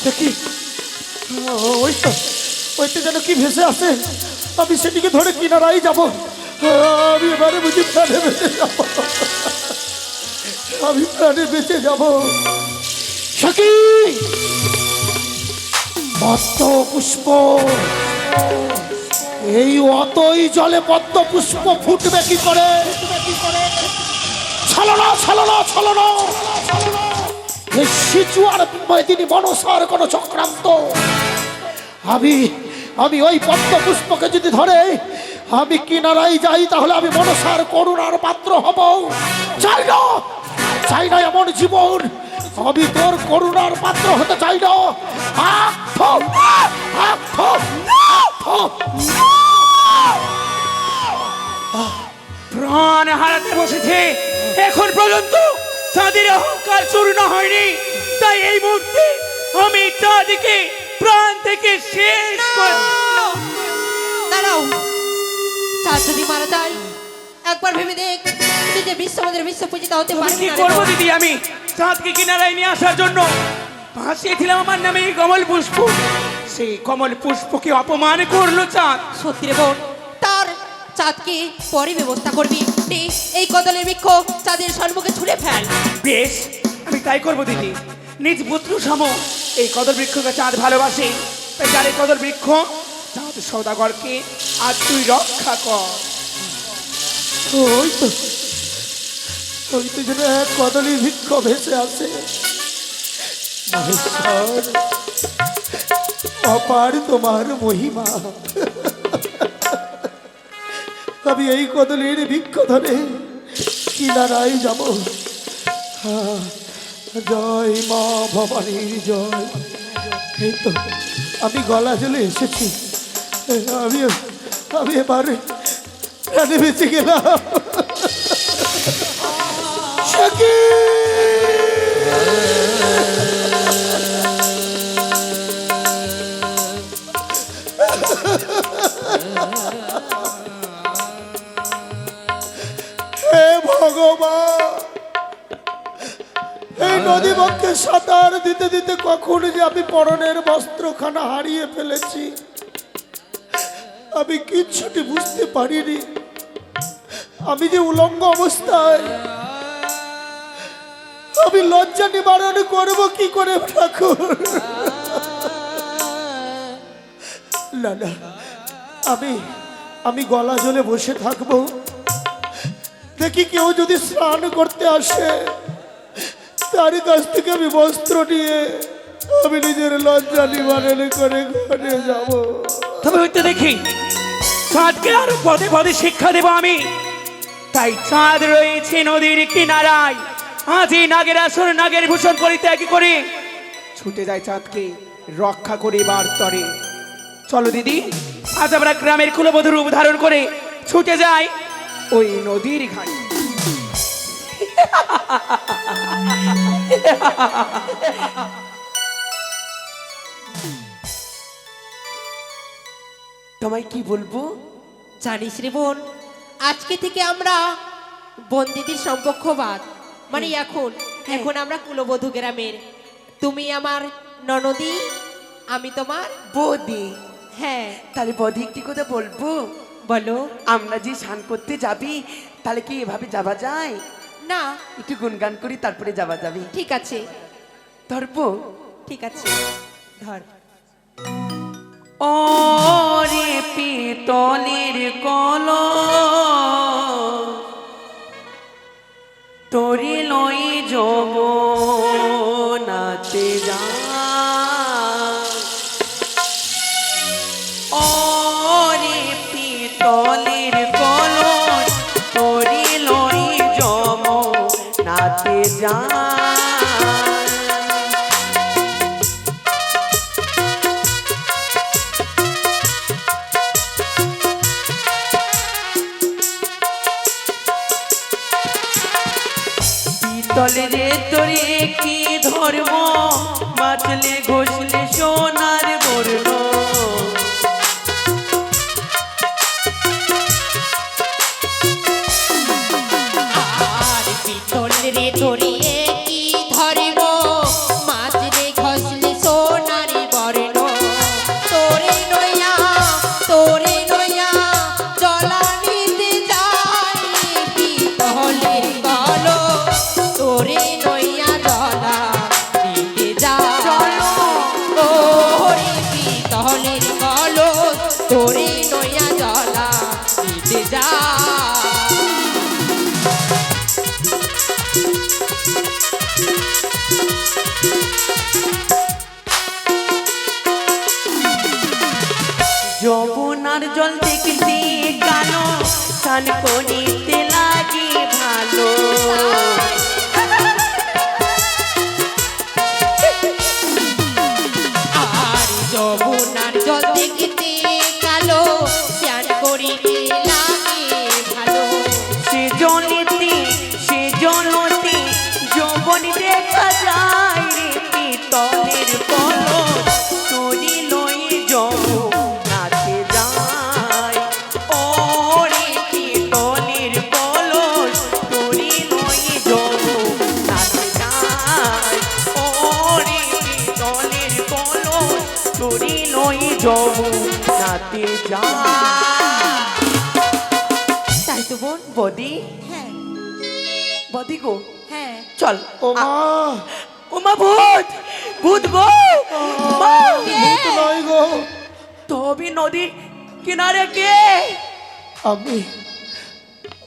দেখি ওইটা যেন কি ভেসে আসে। আমি সেটিকে ধরে কিনারাই যাব। আমি এবারে বুঝি প্রাণে বেঁচে যাব। আমি প্রাণে বেঁচে যাব। সখী, পদ্ম পুষ্প, এই অতই জলে পদ্ম পুষ্প ফুটবে কি করে? ছলনা ছলনা ছলনা এই সিচুয়ার মেদিনী মনসার কোনো চক্রান্ত। আমি ওই পদ্ম পুষ্পকে যদি ধরে আমি কিনারায় যাই তাহলে আমি মনসার করুণার পাত্র হব। চাই না এমন জীবন, আমি তোর করুণার পাত্র হতে চাই না। প্রাণ হারাতে বসেছে, এখন পর্যন্ত তাদের অহংকার চূর্ণ হয়নি, তাই এই মুহূর্তে আমি তাদেরকে প্রাণ থেকে শেষ করে দাঁড়াও, চাঁদ যদি মারা যায় একবার ভেবে দেখ, তুই যে বিশ্ব আমাদের বিশ্ব পূজিতা হতে আমি পারবি কি না রে করবো বোন। দিদি? আমি চাঁদকে কিনারায় নিয়ে আসার জন্য ভাসিয়েছিলাম আমার নামে এই কমল পুষ্প, সেই কমল পুষ্পকে অপমান করলো চাঁদ। সত্যি রে বোন, তার চাঁদকে পরে ব্যবস্থা করবি। নে, এই কদলের বৃক্ষ চাঁদের সম্মুখে ছুঁড়ে ফেল। বেশ, আমি তাই করবো দিদি। নিজ পুত্র সম এই কদর বৃক্ষকে চাঁদ ভালোবাসে, তাই যার এই কদর বৃক্ষ চাঁদ সৌদাগরকে আজ তুই রক্ষা কর। ওই তো যেন এক কদলি বৃক্ষ ভেসে আছে। মহেশ্বর, অপার তোমার মহিমা। আমি এই কদলির বৃক্ষ ধরে কিনারায় যাব। জয় মা ভবানীর জয়। এই তো আমি গলা জলে এসেছি। আমি এবার প্রাণে বেঁচে গেলাম। সখী! হে ভগবান, এই নদী বক্ষে সাঁতার দিতে দিতে কখন যে আমি পরনের বস্ত্রখানা হারিয়ে ফেলেছি আমি কিচ্ছুটি বুঝতে পারিনি। আমি যে উলঙ্গ অবস্থায়, আমি লজ্জা নিবারণ করব কি করে ঠাকুর? না না, আমি গলা জলে বসে থাকবো। দেখি কেউ যদি স্নান করতে আসে তার কাছ থেকে আমি বস্ত্র নিয়ে আমি নিজের লজ্জা নিবারণ করে ঘরে যাব। তবে হইতে দেখি চাঁদকে আরো পদে পদে শিক্ষা দেব আমি। তাই চাঁদ রয়েছে নদীর কিনারায়, আজ এই নাগের আসর নাগের ভূষণ পরিত্যাগ করে ছুটে যায় চাঁদকে রক্ষা করে বার তরে। চলো দিদি, আজ আমরা গ্রামের কুলবধূ রূপ ধারণ করে ছুটে যাই ওই নদীর ঘাটে। তোমায় কি বলবো? জানিস রে বোন, আজকে থেকে আমরা বোন দিদির সম্পর্কবাদ, মানে এখন আমরা কুলবধূ গ্রামের। তুমি আমার ননদি, আমি তোমার বৌদি। হ্যাঁ। তাহলে বৌদি একটি কথা বলবো? বলো। আমরা যে স্নান করতে যাবি তাহলে কি এভাবে যাওয়া যায়? না, একটু গুনগান করি তারপরে যাওয়া যাবে। ঠিক আছে, ধরবো? ঠিক আছে, ধর। ওরে পিতলের কলস তোরে লই যৌবনাতে যায়। ওরে পিতলের কলস তোরে লই যৌবনাতে যায়। তলে রে তোরে কি ধর্ম, বাঁচলে ঘষলে সোনার বর্ণ। আর পিতল রে ধরিয়ে কি ধরিব, মাঝরে ঘষলে সোনারি বর্ণ। তোরে নইয়া জলা নিতে যাই, পিতলের কলস তোরে নইয়া জলা নিতে যাই। ওরে পিতলের কলস তোরে নইয়া জলা নিতে যাই। যমুনার জল দেখতে কালো স্নান করিতে লাগে ভালো আর যমুনার জল দেখিতে কালো স্নান করিতে লাগে ভালো সে জলেতে যৌবন দেখা যায় রে পিতলের কলস তোরি লয়ে যমুনাতে যায় ও রে পিতলের কলস তোরি লয়ে যমুনাতে যায় ও রে পিতলের কলস তোরি লয়ে যমুনাতে যায় তাই তো বোন বদি হ্যাঁ বদি গো হ্যাঁ চল ও মা ওমা ভূত ভূত গো মা ভূত নয় গো, তবে নদীর কিনারে কে আমি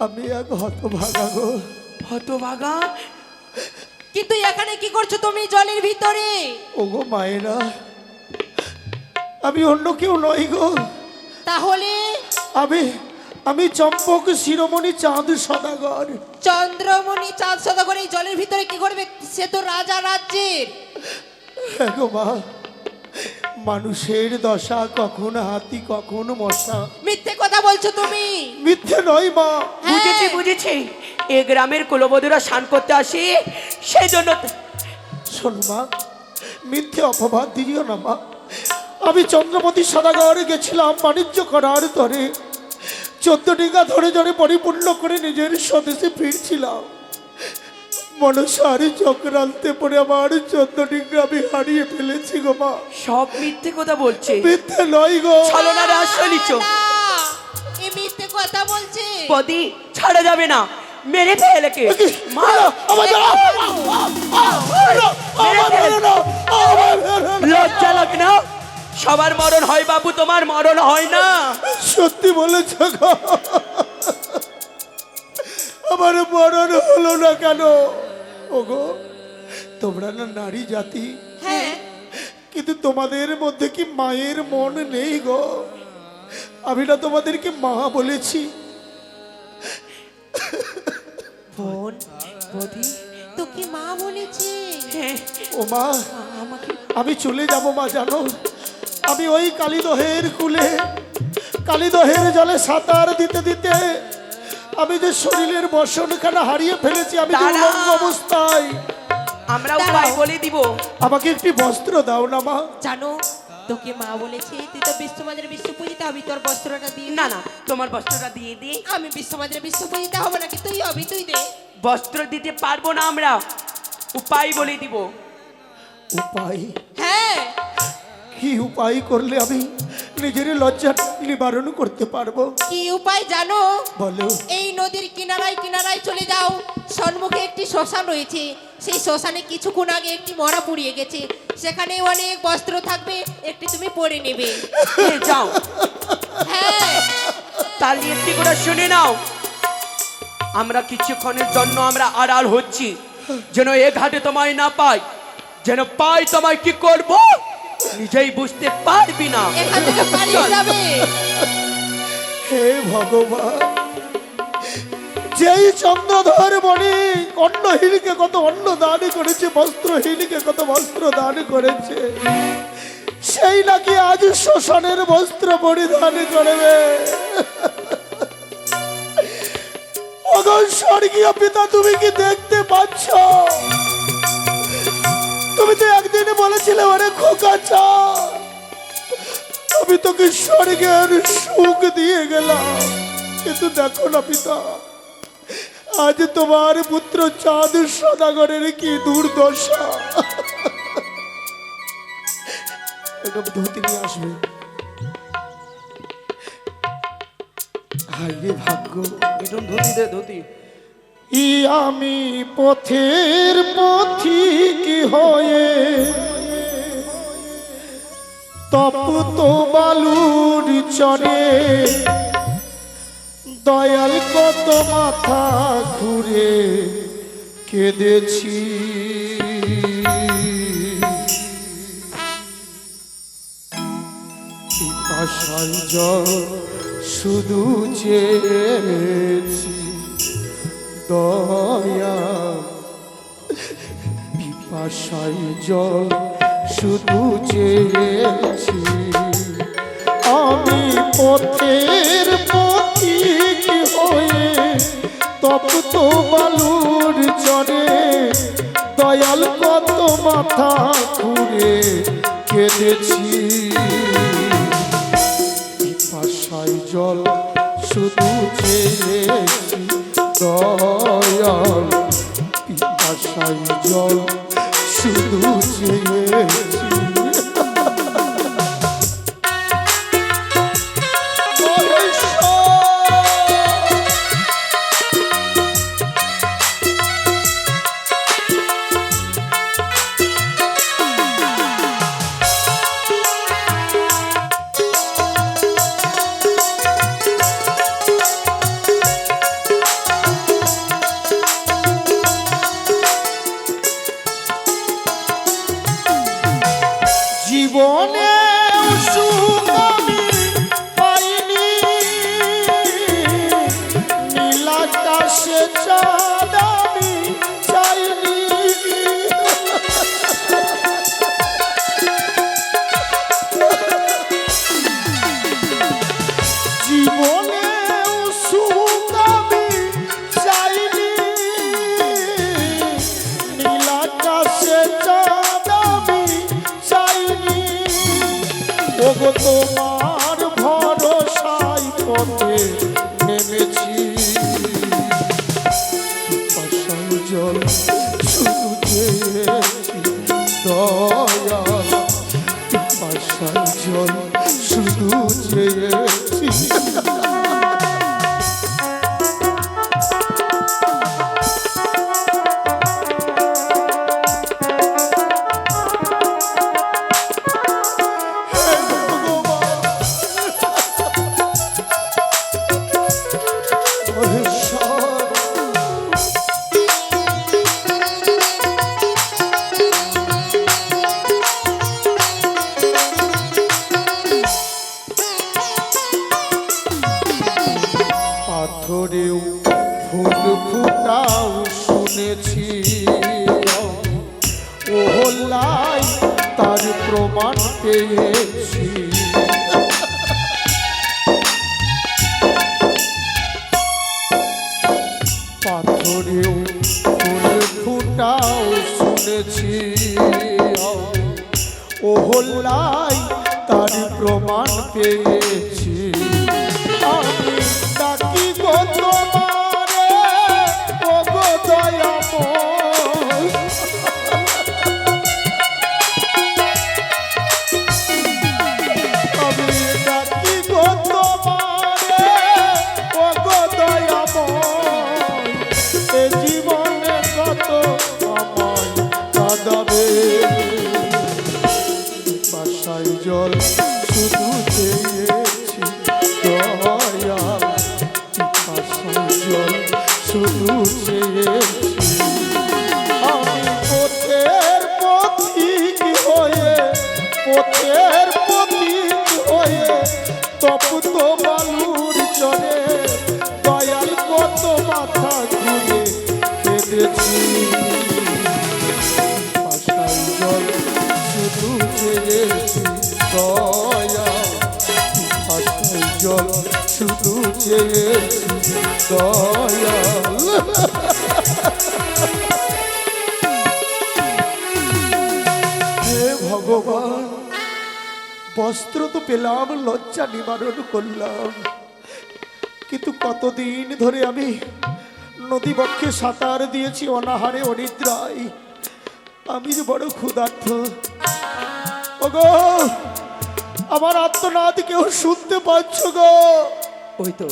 আমি এক হতভাগা গো। হতভাগা কিন্তু এখানে কি করছো তুমি জলের ভিতরে? ওগো মায়েরা, আমি অন্য কেউ নই গো। তাহলে আমি আমি চম্পক শিরোমণি চাঁদ সদাগর। চন্দ্রমণি চাঁদ সদাগর এই জলের ভিতরে কি করবে? সে তো রাজা রাজ্যের। হ্যাঁ গো মা, মানুষের দশা কখন হাতি কখন মশা। মিথ্যে কথা বলছো তুমি। মিথ্যে নয় মা। বুঝেছি বুঝেছি, এ গ্রামের কুলবধূরা স্নান করতে আসে সেই জন্য। শোন মা, মিথ্যে অপবাদ দিও না মা। আমি চন্দ্রমতি সদাগর গেছিলাম বাণিজ্য করার তরে, 14 ডিঙ্গা ধরে ধরে পরিপূর্ণ করে নিজের স্বদেশে ফিরছিলাম। মনসার চক্রান্তে পড়ে আমার 14 ডিঙ্গা আমি হারিয়ে ফেলেছি গো মা। সব মিথ্যে কথা বলছে, মিথ্যে নয় গো। ছলনার আশ্রয় নিচ্ছ। না, এ মিথ্যে কথা বলছে। বদি ছাড়া যাবে না, মেরে ফেলে কে মা। আমার দাঁড়া, আমার মেরো না, আমার মেরো না। লজ্জা লাগে না? সবার মরণ হয় বাবু, তোমার মরণ হয় না। সত্যি বলেছ গো, আমার মরণ হলো না কেন? ওগো, তোমরা না নারী জাতি, হ্যাঁ, কিন্তু তোমাদের মধ্যে কি মায়ের মন নেই গো? আমি না তোমাদেরকে মা বলেছি। বোন বদি, তোকে মা বলেছে। হ্যাঁ ও মা, আমি চলে যাব মা, জানো? আমি ওই কালীদহের কুলে কালীদহের জলে সাঁতার দিতে দিতে আমি যে শরীরের বসনখানা হারিয়ে ফেলেছি, আমি যে দাঁড়া। উলঙ্গ অবস্থায়। আমরা উপায় বলে দিব। আমাকে একটি বস্ত্র দাও না মা। জানো, তোকে মা বলেছে তুই তো বিশ্বমাদের বিশ্ব পূজিতে হবি, তোর বস্ত্রটা দিয়ে দে। না না, তোমার বস্ত্রটা দিয়ে দি। আমি বিশ্বমাদের বিশ্ব পূজিতে হবো নাকি? তুই হবি, তুই দে। বস্ত্র দিতে পারবো না আমরা, উপায় বলে দিব। উপায়? হ্যাঁ, কি উপায় করলে আমি নিজের লজ্জা নিবারণ করতে পারবো? কি উপায় জানো? বলো। এই নদীর কিনারায় কিনারায় চলে যাও, সম্মুখে একটি শ্মশান রয়েছে। সেই শ্মশানে কিছুক্ষণ আগে একটি মরা পুড়িয়ে গেছে, সেখানে অনেক বস্ত্র থাকবে, একটি তুমি পরে নেবে। যাও, হ্যাঁ, তাহলে একটি করে শুনে নাও। আমরা কিছুক্ষণের জন্য আমরা আড়াল হচ্ছি, যেন এ ঘাটে তোমায় না পাই। যেন পাই তোমায় কি করব নিজেই বুঝতে পারবি না। এখান থেকে পালিয়ে চল। যাবে। হে ভগবান, যেই চন্দ্রধর মণি অন্নহীনকে কত অন্ন দান করেছে, বস্ত্রহীনকে কত বস্ত্র দান করেছে, সেই নাকি আজ শোষণের বস্ত্র পরিধান করবে। ওগো স্বর্গীয় পিতা, তুমি কি দেখতে পাচ্ছ? তুমি তো একদিন বলেছিলে ওরে খোকা চা, আমি তোকে স্বর্গের সুখ দিয়ে গেলাম, কিন্তু দেখো না পিতা, আজ তোমার পুত্র চাঁদ সদাগরের কি দুর্দশা। একটা ধুতি নিয়ে আসবে। হায় রে ভাগ্য, মিঠুন ধুতি দে, ধুতি। ই আমি পথের পথিক হয়ে তপ্ত বালুর চরে, দয়াল কত মাথা ঘুরে কেঁদেছি। পিপাসা পিপাসায় জল শুধু চেয়েছি দয়া, পিপাসায় জল শুধু চেয়েছি। আমি পথের পথিক হয়ে তপ্ত বালুর চরে দয়াল কত মাথা ঘুরে কেঁদেছি। পিপাসায় জল শুধু চেয়েছি দয়াল, পিপাসায় জল শুধু চেয়েছি। জীবনে সুখ আমি পাইনি, নীল আকাশে চাঁদ আমি চাইনি। জীবনে সুখ আমি চাইনি, নীল আকাশে চাঁদ আমি চাইনি। ওগো তোমার ভরসায় পথে নেমেছি, পিপাসায় জল শুধু চেয়েছি দয়া, পিপাসায় জল শুধু চেয়েছি। পাথরেও ফুল ফুটাও শুনেছি, ও হল্লাই তার প্রমাণ পেয়েছি। পাথরেও ফুল ফুটাও শুনেছি, ও হল্লাই তার প্রমাণ পেয়েছি। আমি ডাকি গো তোমারে ও গো দয়াময়, আমি ডাকি গো তোমারে ও গো দয়াময়, এ জীবনে কত আমায় কাঁদাবে। পিপাসায় জল শুধু চেয়েছি দয়া, পিপাসায় জল শুধু চেয়েছি। আমি পথের পথিক হয়ে, পথের পথিক হয়ে তপ্ত বালুর চরে দয়াল কত মাথা ঘুরে কেঁদেছি। পিপাসায় জল শুধু চেয়েছি দয়া, পিপাসায় জল শুধু চেয়েছি দয়াল। হে ভগবান, বস্ত্র তো পেলাম, লজ্জা নিবারণ করলাম, কিন্তু কতদিন ধরে আমি নদী বক্ষে সাঁতার দিয়েছি অনাহারে অনিদ্রায়। আমি যে বড় ক্ষুধার্ত। ওগো, আমার আত্মনাদ কেউ শুনতে পাচ্ছ গো? ওই তো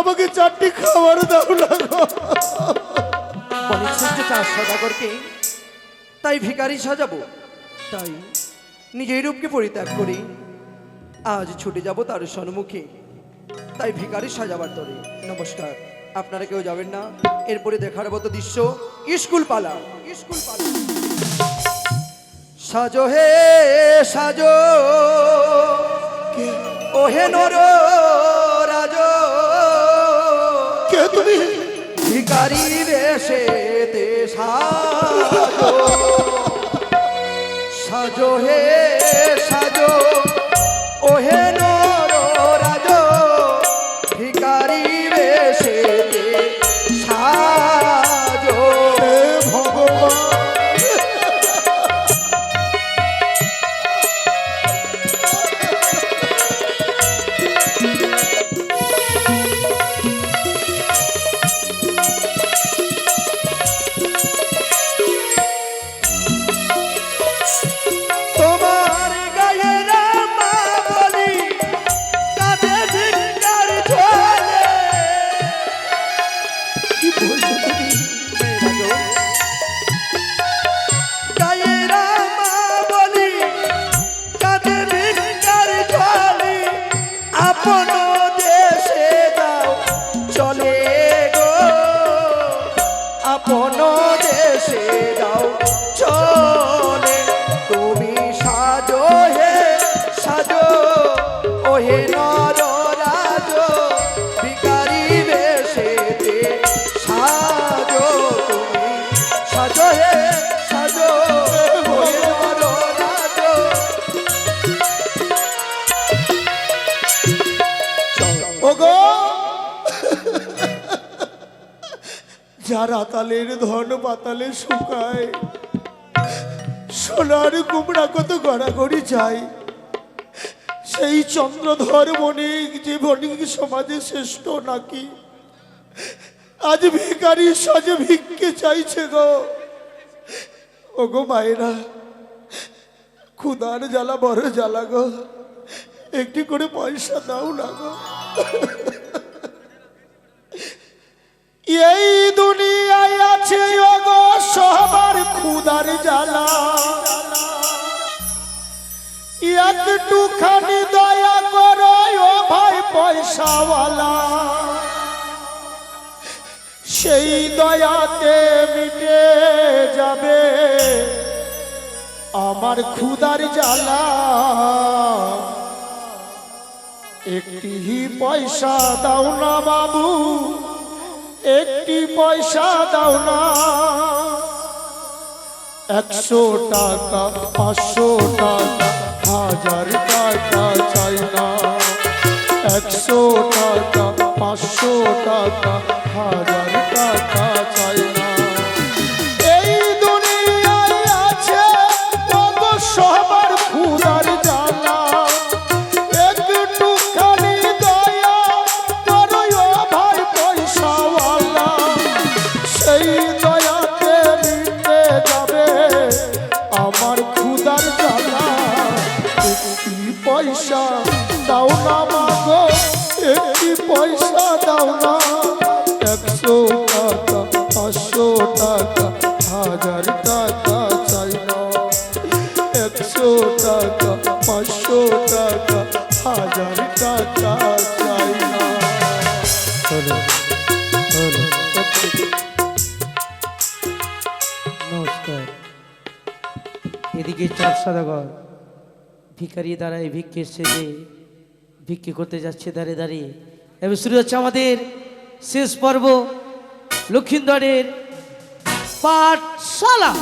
আমাকে চারটি খাবার দাও না গো। অনেক সূর্য চাষ সদাগরকে তাই ভিখারি সাজাবো, তাই নিজের রূপকে পরিত্যাগ করি আজ ছুটে যাব তার সম্মুখে, তাই ভিখারি সাজাবার তরে। নমস্কার, আপনারা কেউ যাবেন না। এরপরে দেখার মতো দৃশ্য স্কুল পালা। স্কুল পালা সাজো হে সাজো, ও ওহে নর রাজ কে তুমি? ভিখারি বেশেতে সাজো সাজো হে সাজো ওহে নর রাজ ভিখারি বেশেতে সাজো হে ভগবান, তোমার গায়ে রামা বলি কাঁধে ভিক্ষার ঝোলে কি বলছো তুমি? গায়ে রামা বলি কাঁধে ভিক্ষার ঝোলে আপন দেশে যাও চলে গো আপন দেশে যাও চলে তুমি সাজো হে সাজো ওহে নর রাজ ভিখারি বেশেতে সাজো তুমি সাজো হে সাজো ওহে নর রাজ ওগো, যারা তালের ধন পাতালে শুকায়, সোনার কুমড়া কত গড়াগড়ি যায়, সেই চন্দ্রধর বণিক যে বণিক সমাজে শ্রেষ্ঠ নাকি আজ ভিখারি সাজে ভিক্ষে চাইছে গো। ওগো মায়েরা, ক্ষুধার জ্বালা বড় জ্বালা গো, একটি করে পয়সা দাও না গো। এই দুনিয়ায় আছে ওগো সবার ক্ষুধার জ্বালা, একটুখানি দয়া করো ও ভাই পয়সাওয়ালা, সেই দয়াতে মিটে যাবে আমার ক্ষুধার জ্বালা। একটি পয়সা দাও না বাবু, একটি পয়সা দাও না, 100 টাকা 500 টাকা 1000 টাকা চাই না, 100 টাকা 500 টাকা 1000 টাকা চাই না। এই দুনিয়ায় আছে কত সবার ক্ষুধার জ্বালা, একটুখানি দয়া করো ও ভাই পয়সাওয়ালা, সেই দয়াতে মিটে যাবে আমার ক্ষুধার জ্বালা। একটি পয়সা দাও না মাগো, একটি পয়সা দাও না, 100 টাকা 500 টাকা 1000 টাকা চাই না, 100 টাকা 500 টাকা 1000 টাকা চাই না। নমস্কার। এদিকে চার সদাগর ভিখারি দাঁড়ায় ভিক্ষে সেজে ভিক্ষে করতে যাচ্ছে দাঁড়িয়ে দাঁড়িয়ে। এবার শুরু হচ্ছে আমাদের শেষ পর্ব, লক্ষিন্দরের পাঠশালা।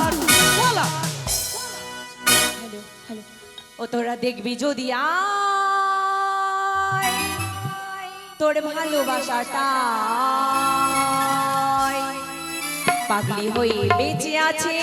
ও তোরা দেখবি যদি আয়, তোর ভালোবাসাটা পাগলি হয়ে বেঁচে আছে